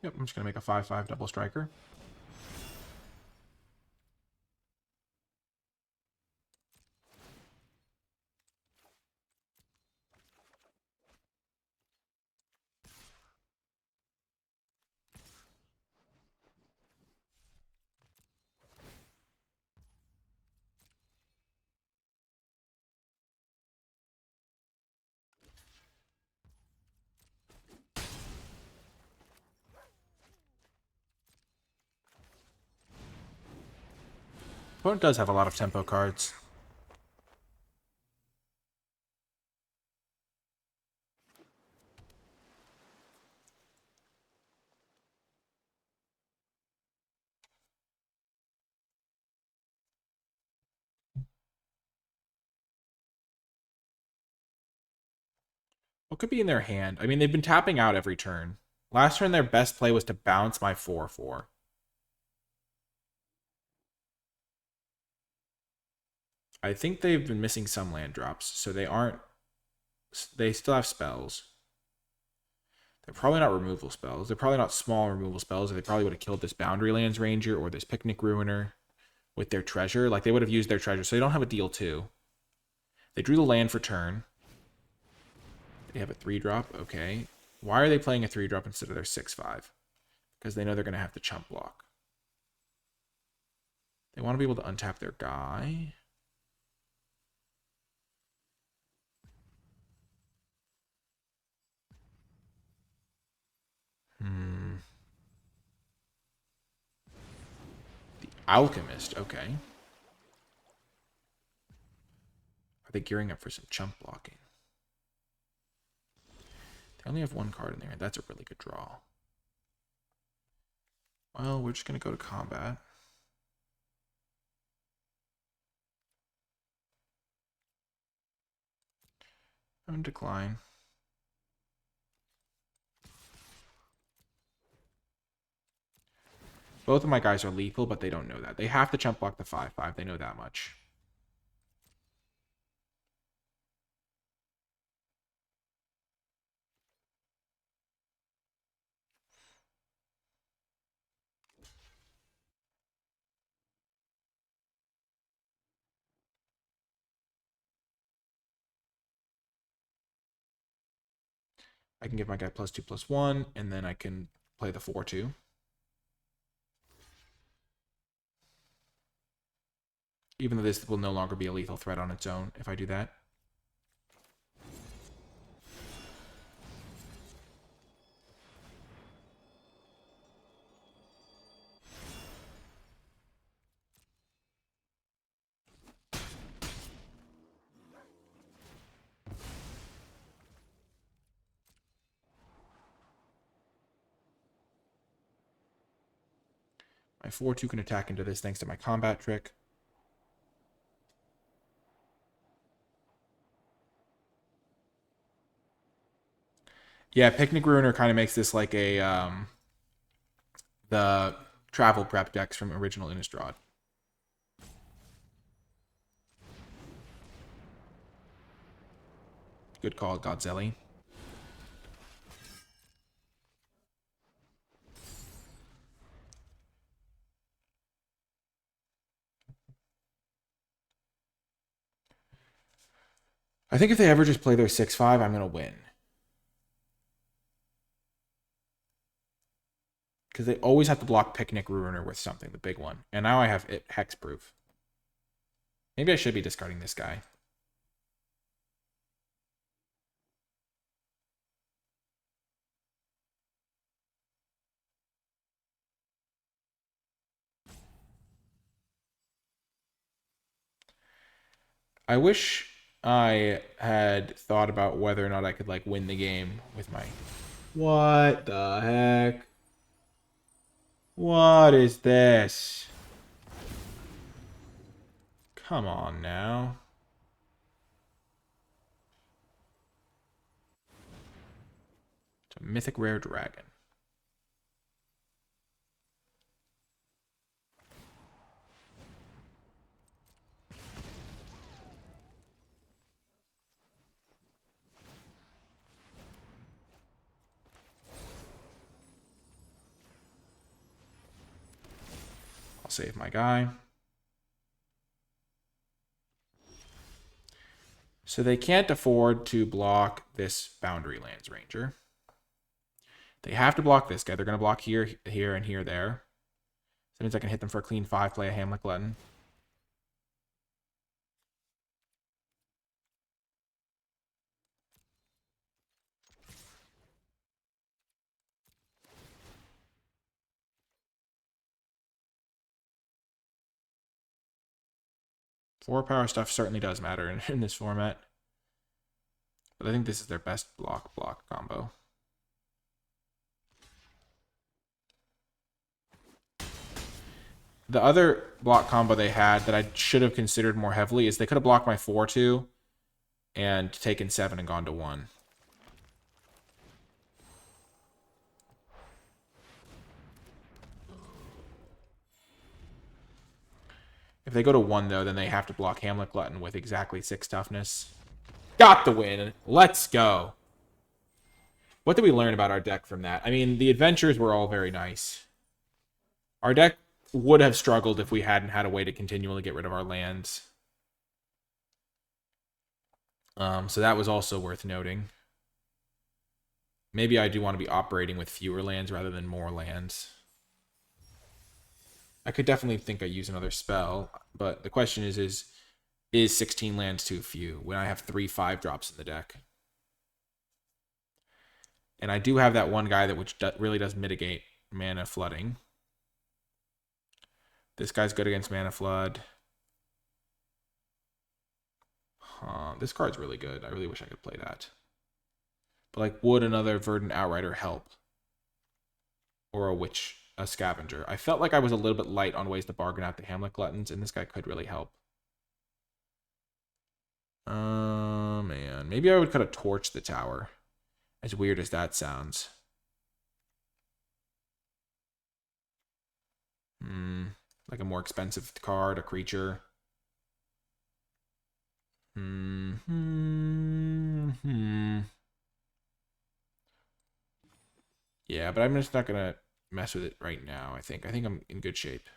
A: Yep, I'm just going to make a 5/5 double striker. Opponent does have a lot of tempo cards. What could be in their hand? I mean, they've been tapping out every turn. Last turn, their best play was to bounce my 4/4. I think they've been missing some land drops, so they aren't... They still have spells. They're probably not removal spells. They're probably not small removal spells. They probably would have killed this Boundary Lands Ranger or this Picnic Ruiner with their treasure. Like, they would have used their treasure, so they don't have a deal 2. They drew the land for turn. They have a 3-drop. Okay. Why are they playing a 3-drop instead of their 6/5? Because they know they're going to have to chump block. They want to be able to untap their guy. The Alchemist. Okay. Are they gearing up for some chump blocking? They only have 1 card in there. That's a really good draw. Well, we're just going to go to combat. I'm in decline. Both of my guys are lethal, but they don't know that. They have to chump block the 5/5. They know that much. I can give my guy +2/+1, and then I can play the 4/2. Even though this will no longer be a lethal threat on its own if I do that. My 4/2 can attack into this thanks to my combat trick. Yeah, Picnic Ruiner kind of makes this like a the travel prep decks from original Innistrad. Good call, Godzelli. I think if they ever just play their 6/5, I'm going to win. Because they always have to block Picnic Ruiner with something, the big one. And now I have it hexproof. Maybe I should be discarding this guy. I wish I had thought about whether or not I could like win the game with my... What the heck? What is this? Come on now. It's a mythic rare dragon. I'll save my guy. So they can't afford to block this Boundary Lands Ranger. They have to block this guy. They're going to block here, here, and here, there. So that means I can hit them for a clean 5, play a Hamlet Glutton. Four power stuff certainly does matter in this format. But I think this is their best block combo. The other block combo they had that I should have considered more heavily is they could have blocked my 4/2 and taken 7 and gone to 1. If they go to 1, though, then they have to block Hamlet Glutton with exactly 6 toughness. Got the win. Let's go. What did we learn about our deck from that? I mean, the adventures were all very nice. Our deck would have struggled if we hadn't had a way to continually get rid of our lands. So that was also worth noting. Maybe I do want to be operating with fewer lands rather than more lands. I could definitely think I use another spell, but the question is 16 lands too few when I have 3 5-drops in the deck? And I do have that one guy that really does mitigate mana flooding. This guy's good against mana flood. This card's really good. I really wish I could play that. But like, would another Verdant Outrider help? Or a Scavenger. I felt like I was a little bit light on ways to bargain out the Hamlet Gluttons, and this guy could really help. Man. Maybe I would cut a Torch the tower. As weird as that sounds. Like a more expensive card, a creature. Yeah, but I'm just not going to mess with it right now, I think. I think I'm in good shape.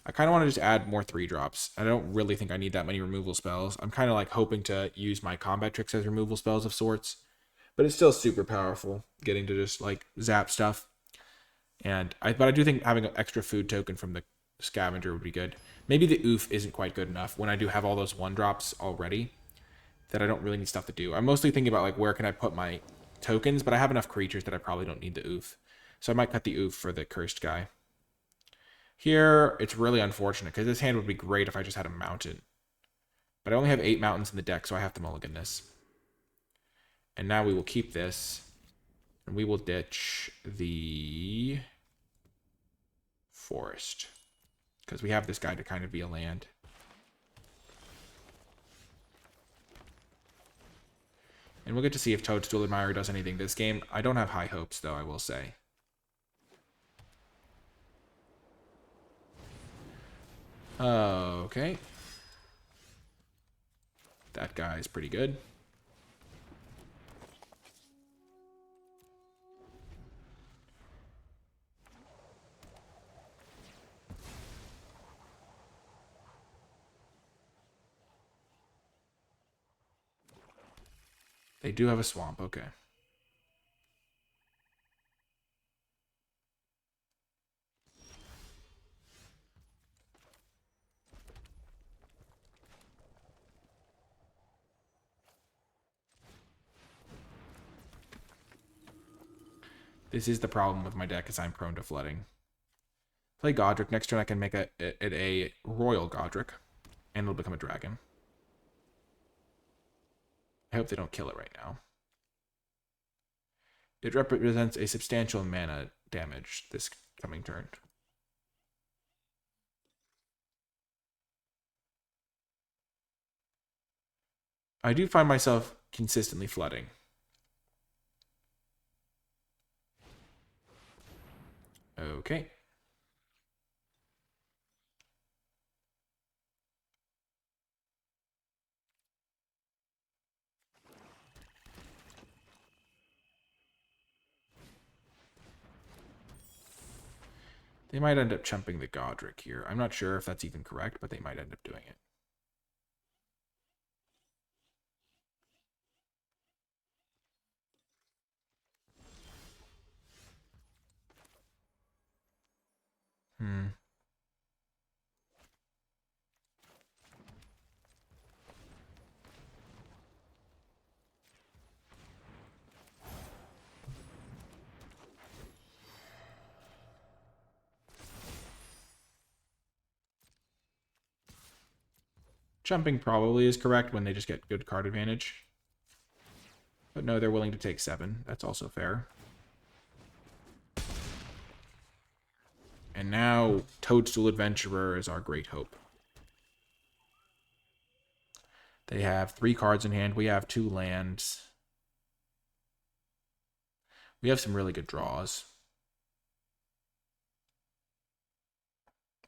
A: I kind of want to just add more 3-drops. I don't really think I need that many removal spells. I'm kind of like hoping to use my combat tricks as removal spells of sorts. But it's still super powerful, getting to just like zap stuff. But I do think having an extra food token from the Scavenger would be good. Maybe the oof isn't quite good enough when I do have all those 1-drops already that I don't really need stuff to do. I'm mostly thinking about, like, where can I put my tokens, but I have enough creatures that I probably don't need the oof. So I might cut the oof for the cursed guy. Here, it's really unfortunate, because this hand would be great if I just had a mountain. But I only have 8 mountains in the deck, so I have to mulligan this. And now we will keep this, and we will ditch the forest, because we have this guy to kind of be a land. And we'll get to see if Toadstool Admirer does anything this game. I don't have high hopes, though, I will say. Okay. That guy's pretty good. They do have a swamp, okay. This is the problem with my deck, is I'm prone to flooding. Play Godric. Next turn I can make it a Royal Godric, and it'll become a dragon. I hope they don't kill it right now. It represents a substantial mana damage this coming turn. I do find myself consistently flooding. Okay. They might end up chumping the Godric here. I'm not sure if that's even correct, but they might end up doing it. Jumping probably is correct when they just get good card advantage. But no, they're willing to take 7. That's also fair. And now Toadstool Adventurer is our great hope. They have 3 cards in hand. We have 2 lands. We have some really good draws.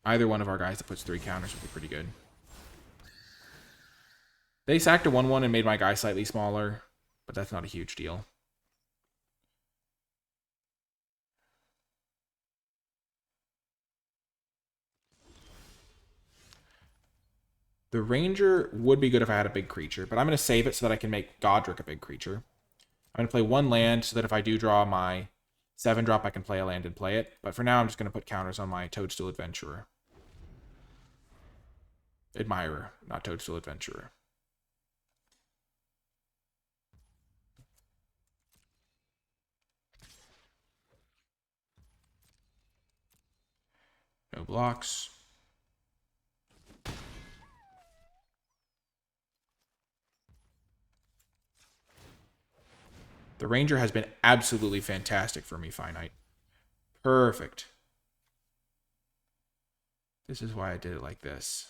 A: Either one of our guys that puts 3 counters would be pretty good. They sacked a 1/1 and made my guy slightly smaller, but that's not a huge deal. The Ranger would be good if I had a big creature, but I'm going to save it so that I can make Godric a big creature. I'm going to play 1 land so that if I do draw my 7-drop, I can play a land and play it. But for now, I'm just going to put counters on my Toadstool Adventurer. Admirer, not Toadstool Adventurer. No blocks. The Ranger has been absolutely fantastic for me, Finite. Perfect. This is why I did it like this.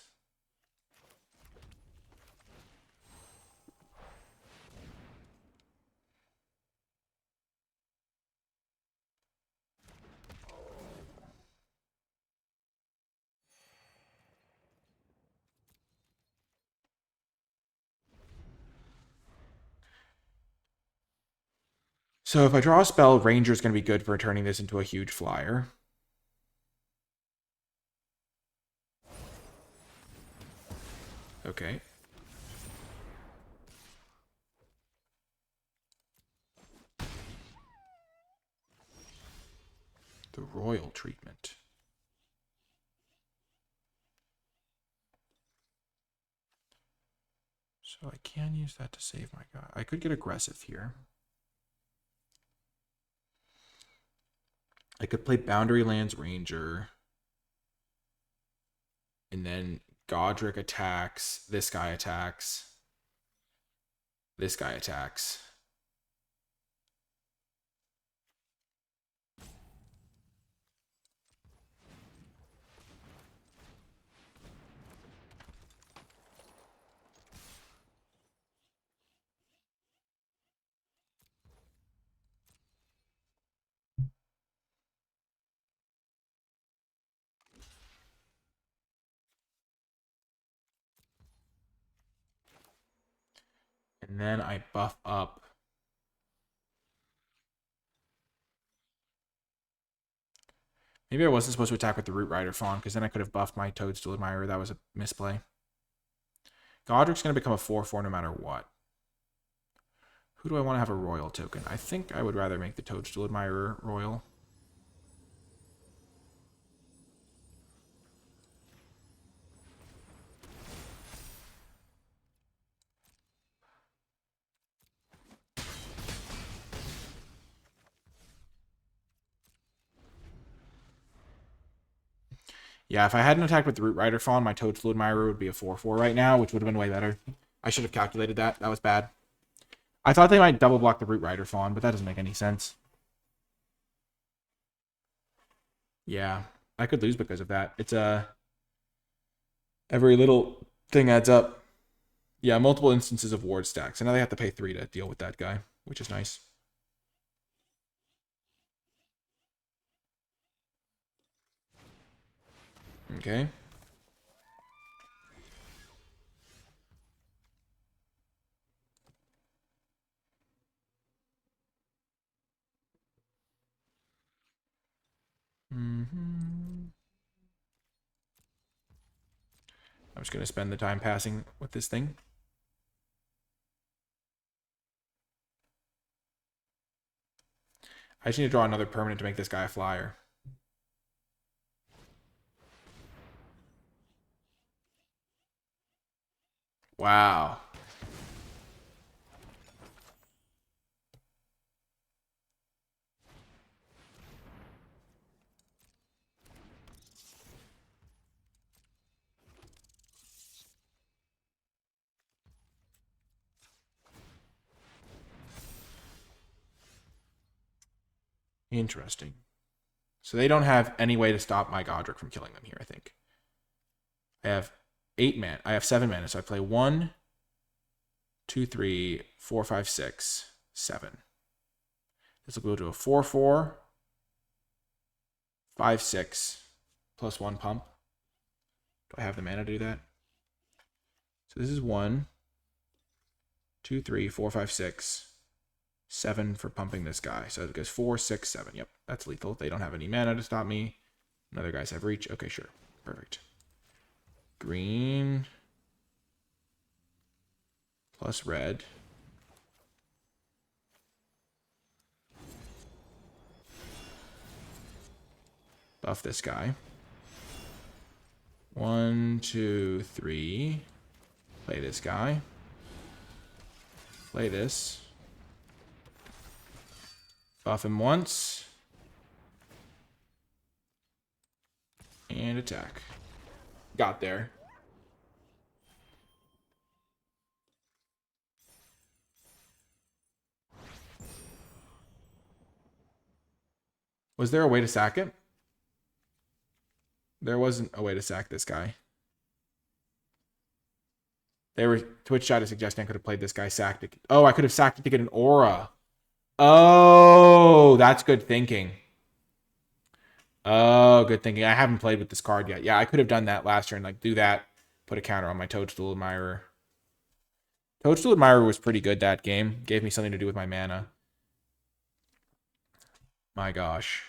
A: So if I draw a spell, Ranger's going to be good for turning this into a huge flyer. Okay. The royal treatment. So I can use that to save my guy. I could get aggressive here. I could play Boundary Lands Ranger. And then Godric attacks. This guy attacks. This guy attacks. And then I buff up. Maybe I wasn't supposed to attack with the Root Rider Fawn, because then I could have buffed my Toadstool Admirer. That was a misplay. Godric's going to become a 4/4 no matter what. Who do I want to have a Royal token? I think I would rather make the Toadstool Admirer Royal. Yeah, if I hadn't attacked with the Root Rider Fawn, my Toadstool Admirer would be a 4/4 right now, which would have been way better. I should have calculated that. That was bad. I thought they might double block the Root Rider Fawn, but that doesn't make any sense. Yeah, I could lose because of that. It's every little thing adds up. Yeah, multiple instances of ward stacks. And now they have to pay 3 to deal with that guy, which is nice. Okay. I'm just going to spend the time passing with this thing. I just need to draw another permanent to make this guy a flyer. Wow. Interesting. So they don't have any way to stop my Godric from killing them here, I think. I have 8 mana. I have 7 mana, so I play 1, 2, 3, 4, 5, 6, 7. This will go to a 4/4, 5, 6, plus 1 pump. Do I have the mana to do that? So this is 1, 2, 3, 4, 5, 6, 7 for pumping this guy. So it goes 4, 6, 7. Yep, that's lethal. They don't have any mana to stop me. And other guys have reach. Okay, sure. Perfect. Green plus red. Buff this guy. 1, 2, 3. Play this guy. Play this. Buff him once. And attack. Got there. Was there a way to sack it? There wasn't a way to sack this guy. Twitch chat is suggesting I could have played this guy sacked it. Oh, I could have sacked it to get an aura. Oh, that's good thinking. Oh, good thinking. I haven't played with this card yet. Yeah, I could have done that last turn. Like, do that. Put a counter on my Toadstool Admirer. Toadstool Admirer was pretty good that game. Gave me something to do with my mana. My gosh.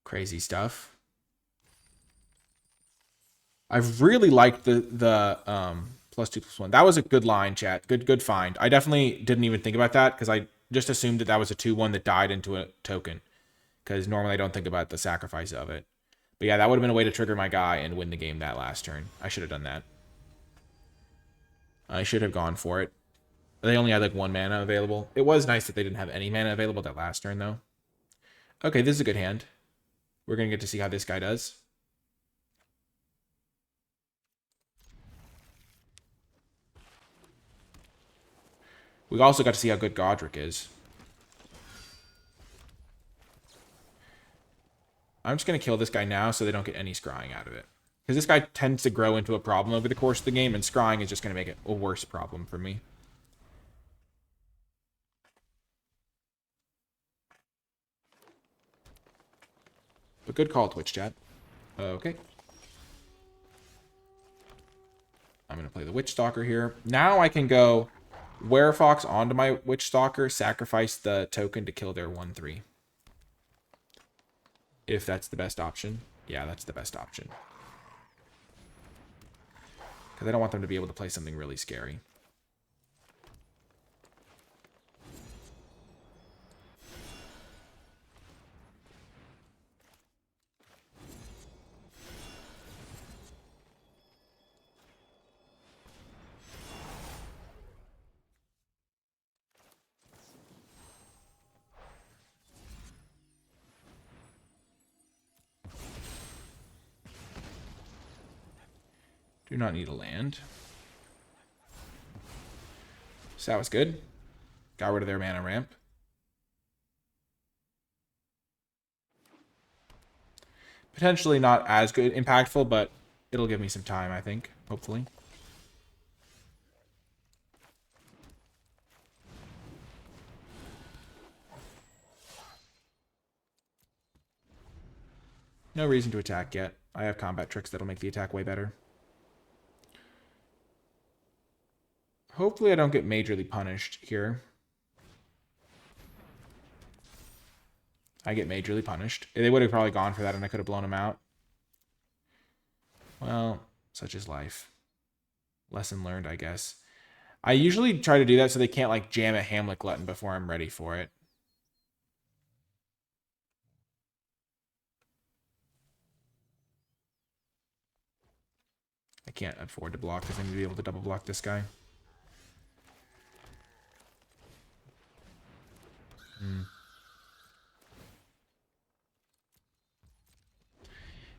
A: Crazy stuff. I've really liked the +2/+1. That was a good line, chat. Good find. I definitely didn't even think about that because I just assumed that that was a 2/1 that died into a token. Because normally I don't think about the sacrifice of it. But yeah, that would have been a way to trigger my guy and win the game that last turn. I should have done that. I should have gone for it. They only had like 1 mana available. It was nice that they didn't have any mana available that last turn, though. Okay, this is a good hand. We're going to get to see how this guy does. We also got to see how good Godric is. I'm just going to kill this guy now so they don't get any scrying out of it. Because this guy tends to grow into a problem over the course of the game, and scrying is just going to make it a worse problem for me. But good call, Twitch chat. Okay. I'm going to play the Witch Stalker here. Now I can go Werefox onto my Witch Stalker, sacrifice the token to kill their 1/3. If that's the best option. Yeah, that's the best option. Because I don't want them to be able to play something really scary. Do not need a land. So that was good. Got rid of their mana ramp. Potentially not as good, impactful, but it'll give me some time, I think. Hopefully. No reason to attack yet. I have combat tricks that'll make the attack way better. Hopefully I don't get majorly punished here. I get majorly punished. They would have probably gone for that and I could have blown them out. Well, such is life. Lesson learned, I guess. I usually try to do that so they can't like jam a Hamlet Glutton before I'm ready for it. I can't afford to block because I need to be able to double block this guy.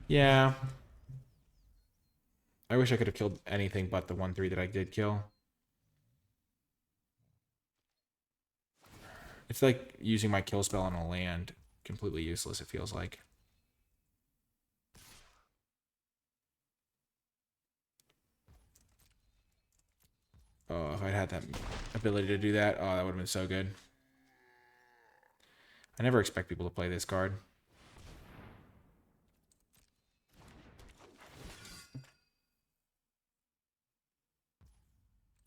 A: Yeah. I wish I could have killed anything but the 1/3 that I did kill. It's like using my kill spell on a land. Completely useless, it feels like. Oh, if I'd had that ability to do that, oh, that would have been so good. I never expect people to play this card.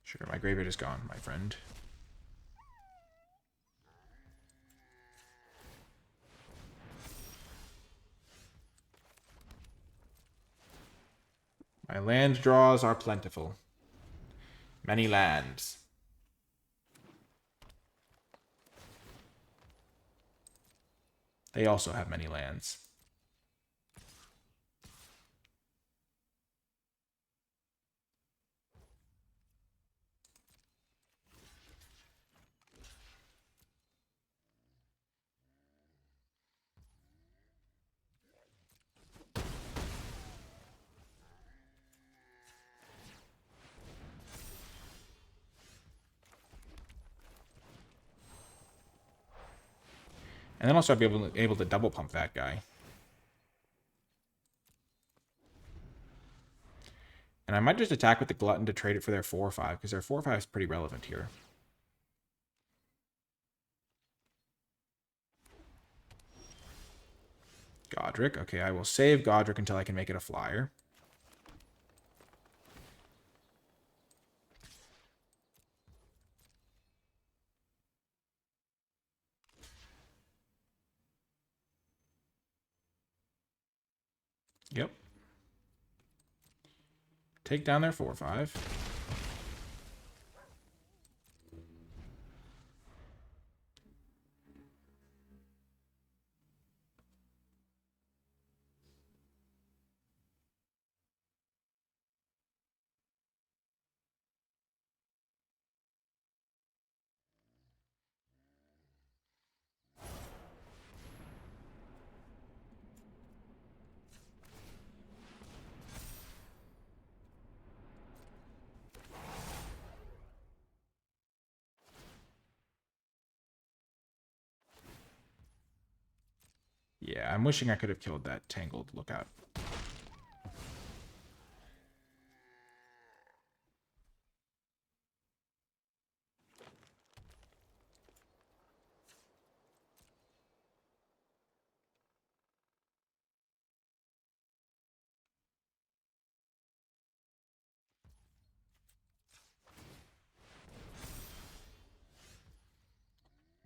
A: Sure, my graveyard is gone, my friend. My land draws are plentiful. Many lands. They also have many lands. And then also I'll be able to double pump that guy. And I might just attack with the Glutton to trade it for their 4/5, because their 4/5 is pretty relevant here. Godric. Okay, I will save Godric until I can make it a flyer. Yep. Take down their 4/5. I'm wishing I could have killed that Tangled Lookout.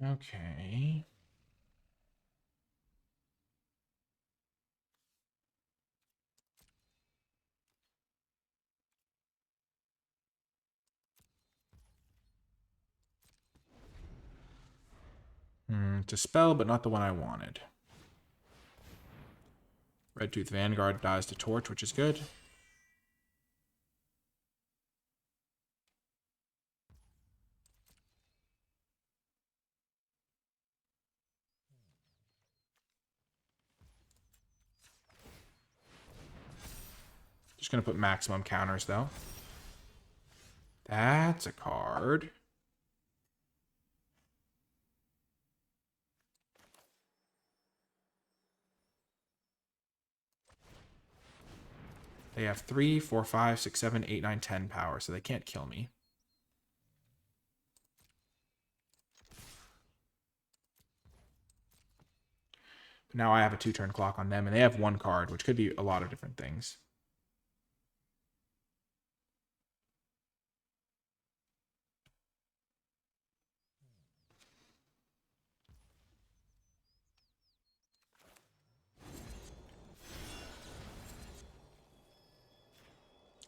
A: Okay. It's a spell, but not the one I wanted. Red Tooth Vanguard dies to Torch, which is good. Just going to put maximum counters, though. That's a card. They have 3, 4, 5, 6, 7, 8, 9, 10 power, so they can't kill me. But now I have a 2-turn clock on them, and they have 1 card, which could be a lot of different things.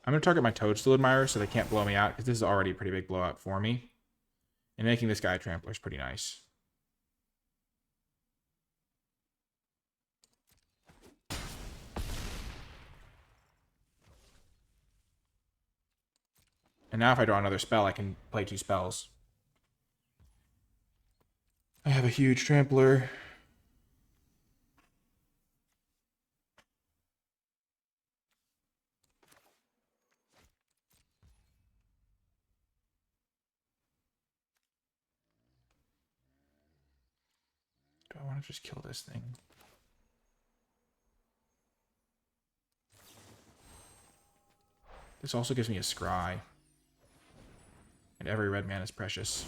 A: I'm going to target my Toadstool Admirer so they can't blow me out, because this is already a pretty big blowout for me. And making this guy a Trampler is pretty nice. And now if I draw another spell, I can play 2 spells. I have a huge Trampler. Do I want to just kill this thing? This also gives me a Scry. And every red man is precious.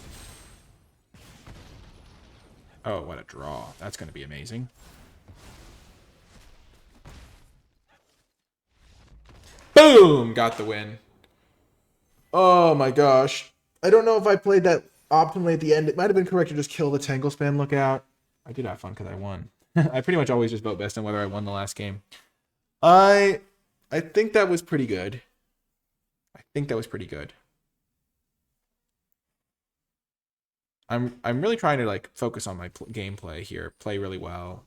A: Oh, what a draw. That's going to be amazing. Boom! Got the win. Oh my gosh. I don't know if I played that optimally at the end. It might have been correct to just kill the Tangle Spam Lookout. I did have fun because I won. I pretty much always just vote best on whether I won the last game. I think that was pretty good. I'm really trying to like focus on my gameplay here, play really well,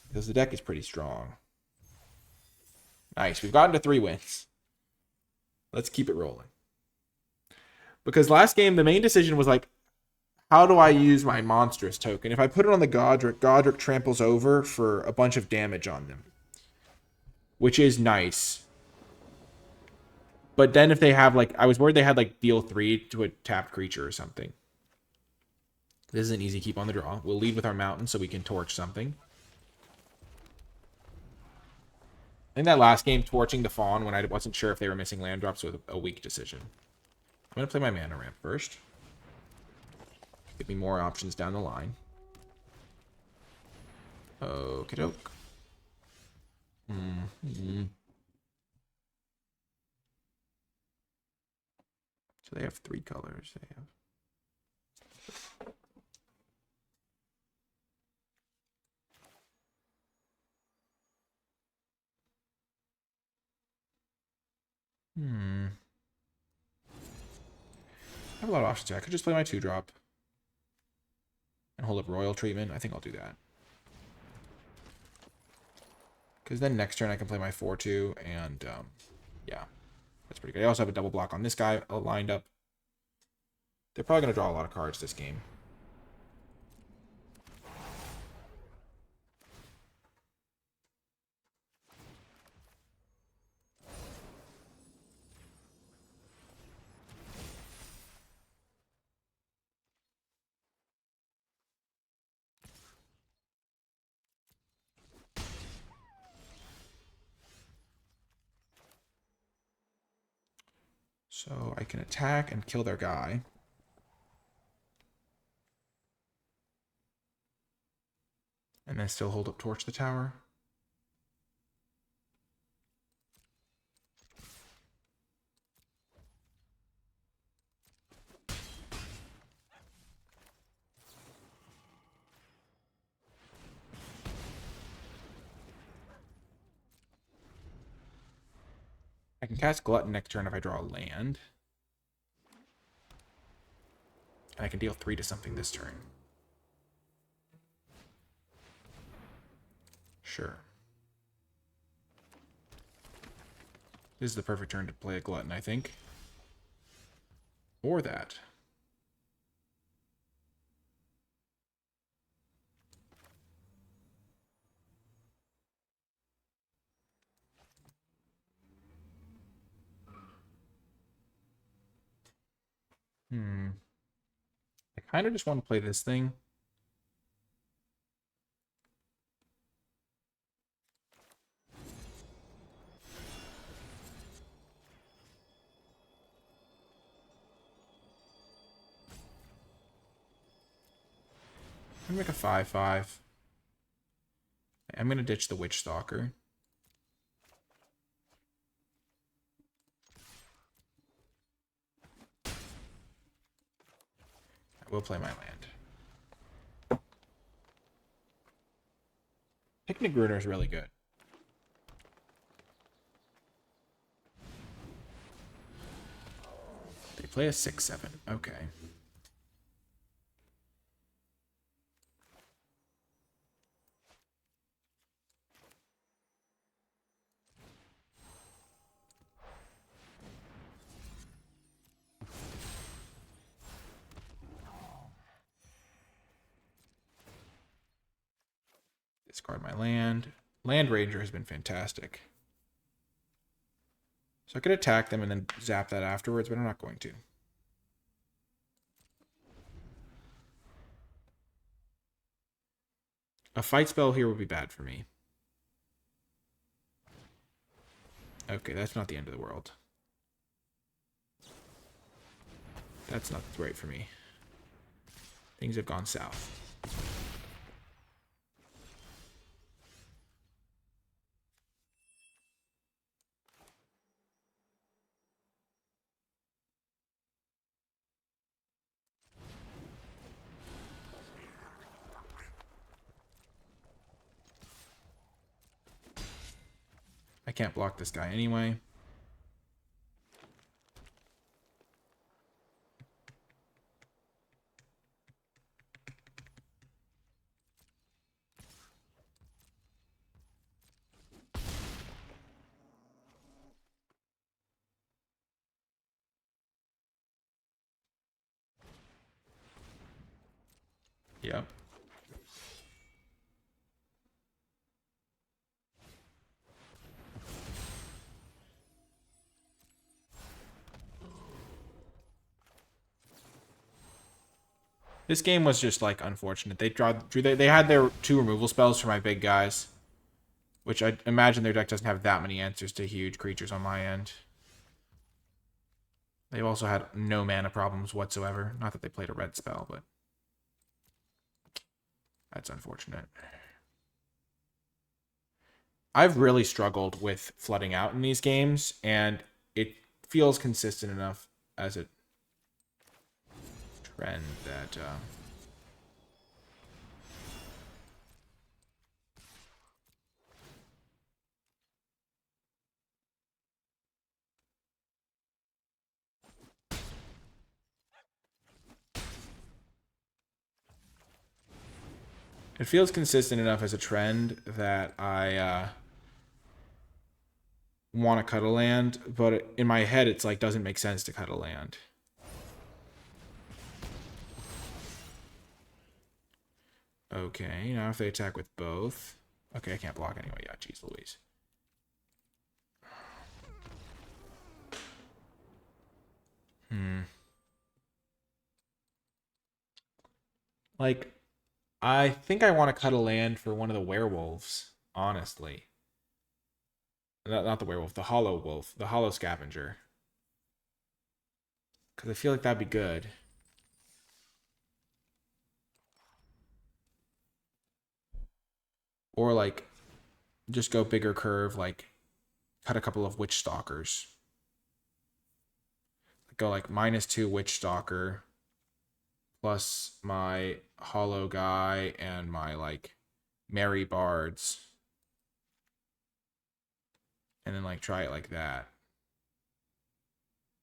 A: because the deck is pretty strong. Nice, we've gotten to 3 wins. Let's keep it rolling. Because last game the main decision was like, how do I use my monstrous token? If I put it on the Godric tramples over for a bunch of damage on them, which is nice. But then if they have, like, I was worried they had, like, deal 3 to a tapped creature or something. This is an easy keep on the draw. We'll lead with our mountain so we can torch something. In that last game, torching the Fawn when I wasn't sure if they were missing land drops was a weak decision. I'm going to play my mana ramp first. Give me more options down the line. Okie doke. So they have 3 colors. They have. I have a lot of options here. I could just play my 2-drop and hold up Royal Treatment. I think I'll do that. Because then next turn I can play my 4-2, and yeah, that's pretty good. I also have a double block on this guy lined up. They're probably going to draw a lot of cards this game. So I can attack and kill their guy. And then still hold up torch the tower. I can cast Glutton next turn if I draw a land. And I can deal 3 to something this turn. Sure. This is the perfect turn to play a Glutton, I think. Or that. I kind of just want to play this thing. I'm gonna make a 5/5. I'm gonna ditch the Witch Stalker. I will play my land. Picnic Gruner is really good. They play a 6/7. Okay. Discard my land. Land Ranger has been fantastic. So I could attack them and then zap that afterwards, but I'm not going to. A fight spell here would be bad for me. Okay, that's not the end of the world. That's not great for me. Things have gone south. I can't block this guy anyway. Yep. This game was just like unfortunate. They had their 2 removal spells for my big guys, which I imagine their deck doesn't have that many answers to huge creatures on my end. They've also had no mana problems whatsoever. Not that they played a red spell, but that's unfortunate. I've really struggled with flooding out in these games, and it feels consistent enough as a trend that it feels consistent enough as a trend that I want to cut a land, but in my head it's like doesn't make sense to cut a land. Okay, now if they attack with both. Okay, I can't block anyway. Yeah, geez Louise. Like, I think I want to cut a land for one of the werewolves, honestly. Not the werewolf, the hollow wolf, the hollow scavenger. Because I feel like that'd be good. Or like just go bigger curve, like cut a couple of Witch Stalkers. Go like -2 Witch Stalker plus my Hollow Guy and my like Merry Bards. And then like try it like that.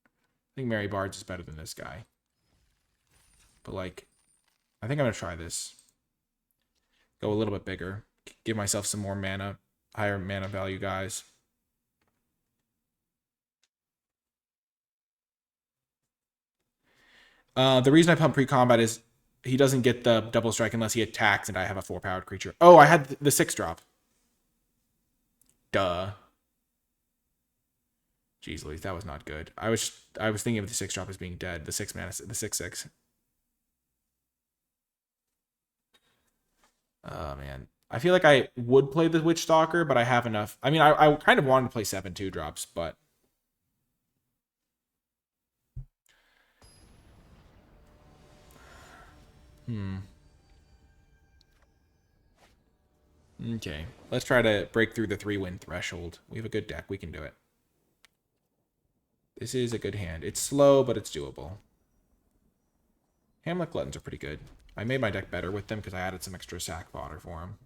A: I think Merry Bards is better than this guy. But like, I think I'm going to try this. Go a little bit bigger. Give myself some more mana, higher mana value guys. The reason I pump pre-combat is he doesn't get the double strike unless he attacks and I have a 4-powered creature. Oh, I had the 6-drop. Duh. Jeez Louise, that was not good. I was thinking of the 6-drop as being dead. The 6 mana, the 6/6. Oh man. I feel like I would play the Witch Stalker, but I have enough. I mean, I kind of wanted to play 7 2-drops, but Okay. Let's try to break through the 3-win threshold. We have a good deck. We can do it. This is a good hand. It's slow, but it's doable. Hamlet Gluttons are pretty good. I made my deck better with them because I added some extra sack fodder for them.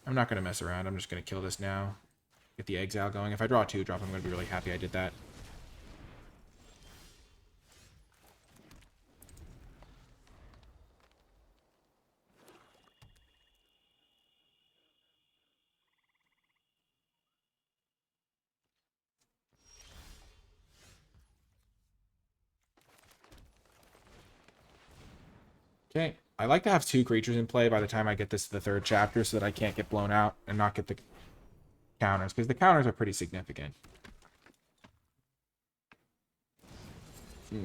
A: I'm not going to mess around. I'm just going to kill this now. Get the Exile going. If I draw a 2-drop, I'm going to be really happy I did that. Okay. I like to have 2 creatures in play by the time I get this to the 3rd chapter so that I can't get blown out and not get the counters, because the counters are pretty significant.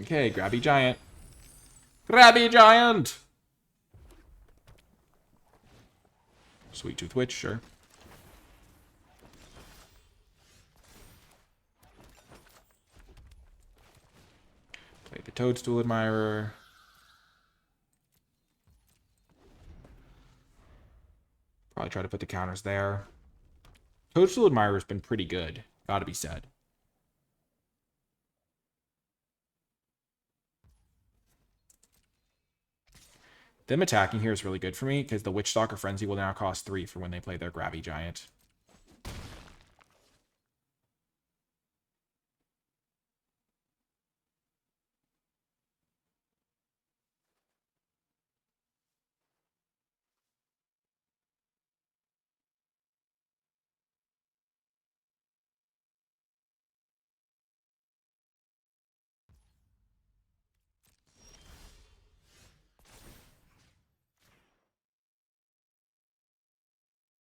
A: Okay, Grabby Giant. Grabby Giant! Sweet Tooth Witch, sure. Play the Toadstool Admirer. Probably try to put the counters there. Toadstool Admirer's been pretty good, gotta be said. Them attacking here is really good for me, because the Witch Stalker Frenzy will now cost 3 for when they play their Grabby Giant.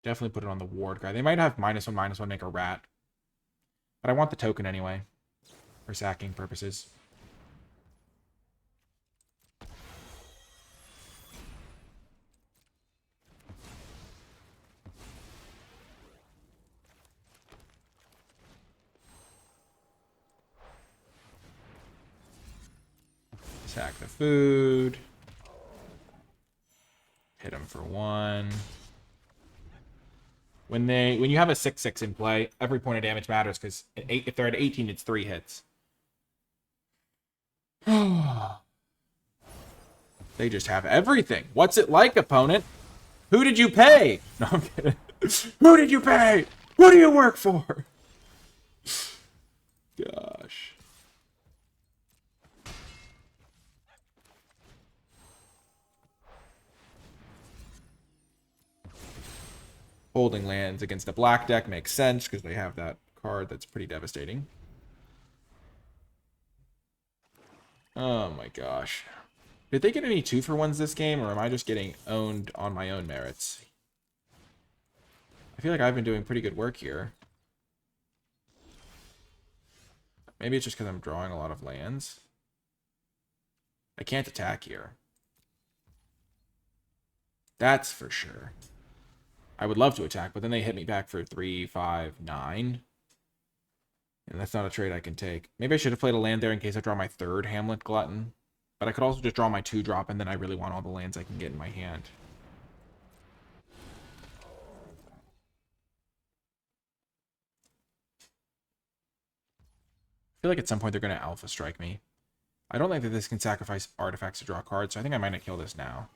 A: Definitely put it on the ward guy. They might have -1/-1 make a rat. But I want the token anyway. For sacking purposes. Sack the food. Hit him for 1. When you have a 6/6 in play, every point of damage matters because if they're at 18, it's 3 hits. They just have everything. What's it like, opponent? Who did you pay? No, I'm kidding. Who did you pay? Who do you work for? Gosh. Holding lands against a black deck makes sense because they have that card that's pretty devastating. Oh my gosh. Did they get any 2-for-1s this game, or am I just getting owned on my own merits? I feel like I've been doing pretty good work here. Maybe it's just because I'm drawing a lot of lands. I can't attack here. That's for sure. I would love to attack, but then they hit me back for 3, 5, 9. And that's not a trade I can take. Maybe I should have played a land there in case I draw my third Hamlet Glutton. But I could also just draw my 2-drop, and then I really want all the lands I can get in my hand. I feel like at some point they're going to Alpha Strike me. I don't think that this can sacrifice artifacts to draw cards, so I think I might not kill this now.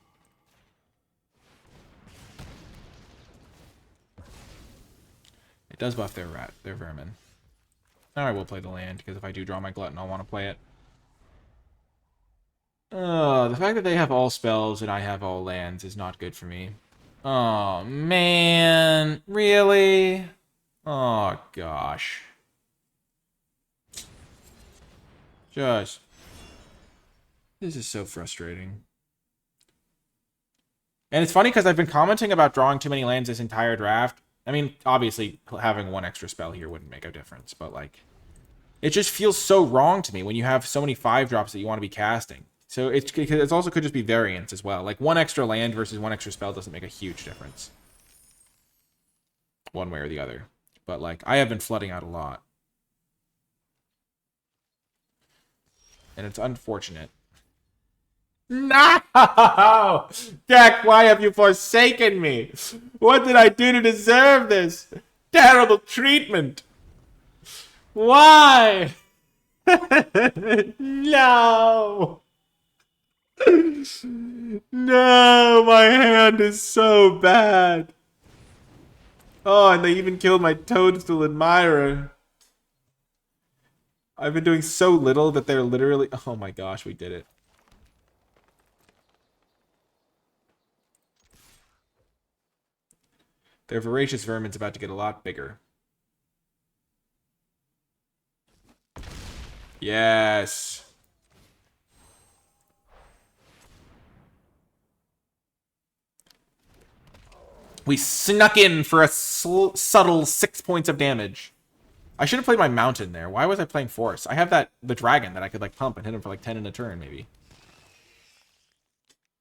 A: It does buff their vermin. Now I will play the land, because if I do draw my Glutton, I'll want to play it. The fact that they have all spells and I have all lands is not good for me. Oh, man. Really? Oh, gosh. Just. This is so frustrating. And it's funny because I've been commenting about drawing too many lands this entire draft. I mean, obviously, having one extra spell here wouldn't make a difference, but, like, it just feels so wrong to me when you have so many 5-drops that you want to be casting. So it also could just be variance as well. Like, one extra land versus one extra spell doesn't make a huge difference. One way or the other. But, like, I have been flooding out a lot. And it's unfortunate. No! Jack, why have you forsaken me? What did I do to deserve this? Terrible treatment. Why? No! No, my hand is so bad. Oh, and they even killed my Toadstool Admirer. I've been doing so little that they're literally... Oh my gosh, we did it. Their Voracious Vermin's about to get a lot bigger. Yes. We snuck in for a subtle 6 points of damage. I should have played my mountain there. Why was I playing force? I have the dragon that I could like pump and hit him for like 10 in a turn, maybe.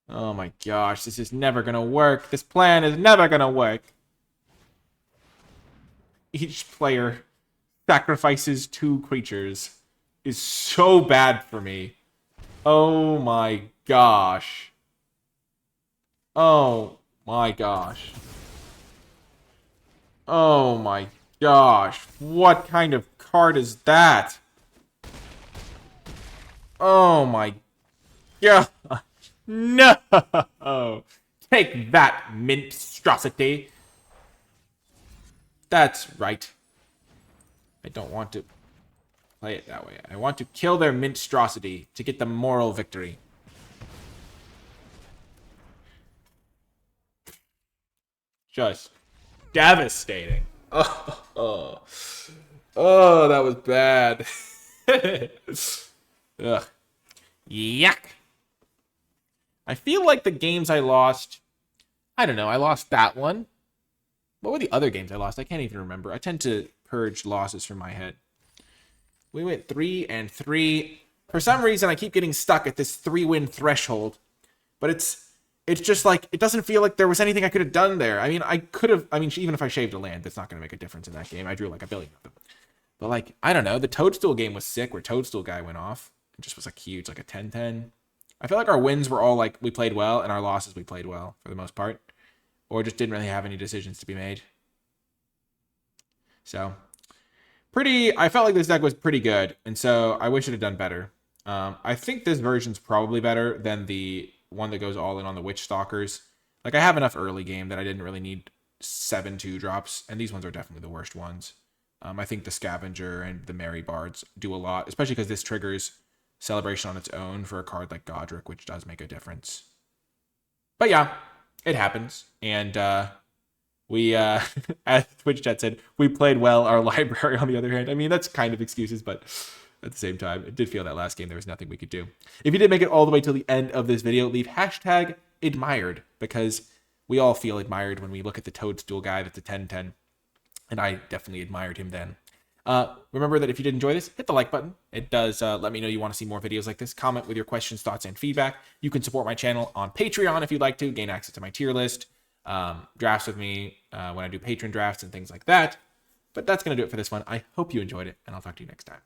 A: Oh my gosh, this is never gonna work. This plan is never gonna work. Each player sacrifices 2 creatures is so bad for me. Oh my gosh. Oh my gosh. Oh my gosh. What kind of card is that? Oh my god. No. Take that, minstrosity. That's right. I don't want to play it that way. I want to kill their minstrosity to get the moral victory. Just devastating. Oh, that was bad. Ugh. Yuck. I feel like the games I lost, I don't know, I lost that one. What were the other games I lost? I can't even remember. I tend to purge losses from my head. We went 3-3. For some reason, I keep getting stuck at this 3-win threshold. But it's just like, it doesn't feel like there was anything I could have done there. I mean, even if I shaved a land, that's not going to make a difference in that game. I drew like a billion of them. But like, I don't know. The Toadstool game was sick where Toadstool guy went off. It just was like huge, like a 10-10. I feel like our wins were all like, we played well, and our losses we played well for the most part. Or just didn't really have any decisions to be made. So, I felt like this deck was pretty good, and so I wish it had done better. I think this version's probably better than the one that goes all in on the Witch Stalkers. Like, I have enough early game that I didn't really need 7 2-drops, and these ones are definitely the worst ones. I think the Scavenger and the Merry Bards do a lot, especially because this triggers Celebration on its own for a card like Godric, which does make a difference. But yeah, it happens. And we, as Twitch chat said, we played well. Our library, on the other hand, I mean, that's kind of excuses, but at the same time, it did feel that last game there was nothing we could do. If you did make it all the way till the end of this video, leave hashtag admired, because we all feel admired when we look at the Toadstool guy that's a 10-10, and I definitely admired him then. Remember that if you did enjoy this, hit the like button. It does let me know you want to see more videos like this. Comment with your questions, thoughts, and feedback. You can support my channel on Patreon if you'd like to, gain access to my tier list, drafts with me when I do patron drafts and things like that. But that's going to do it for this one. I hope you enjoyed it, and I'll talk to you next time.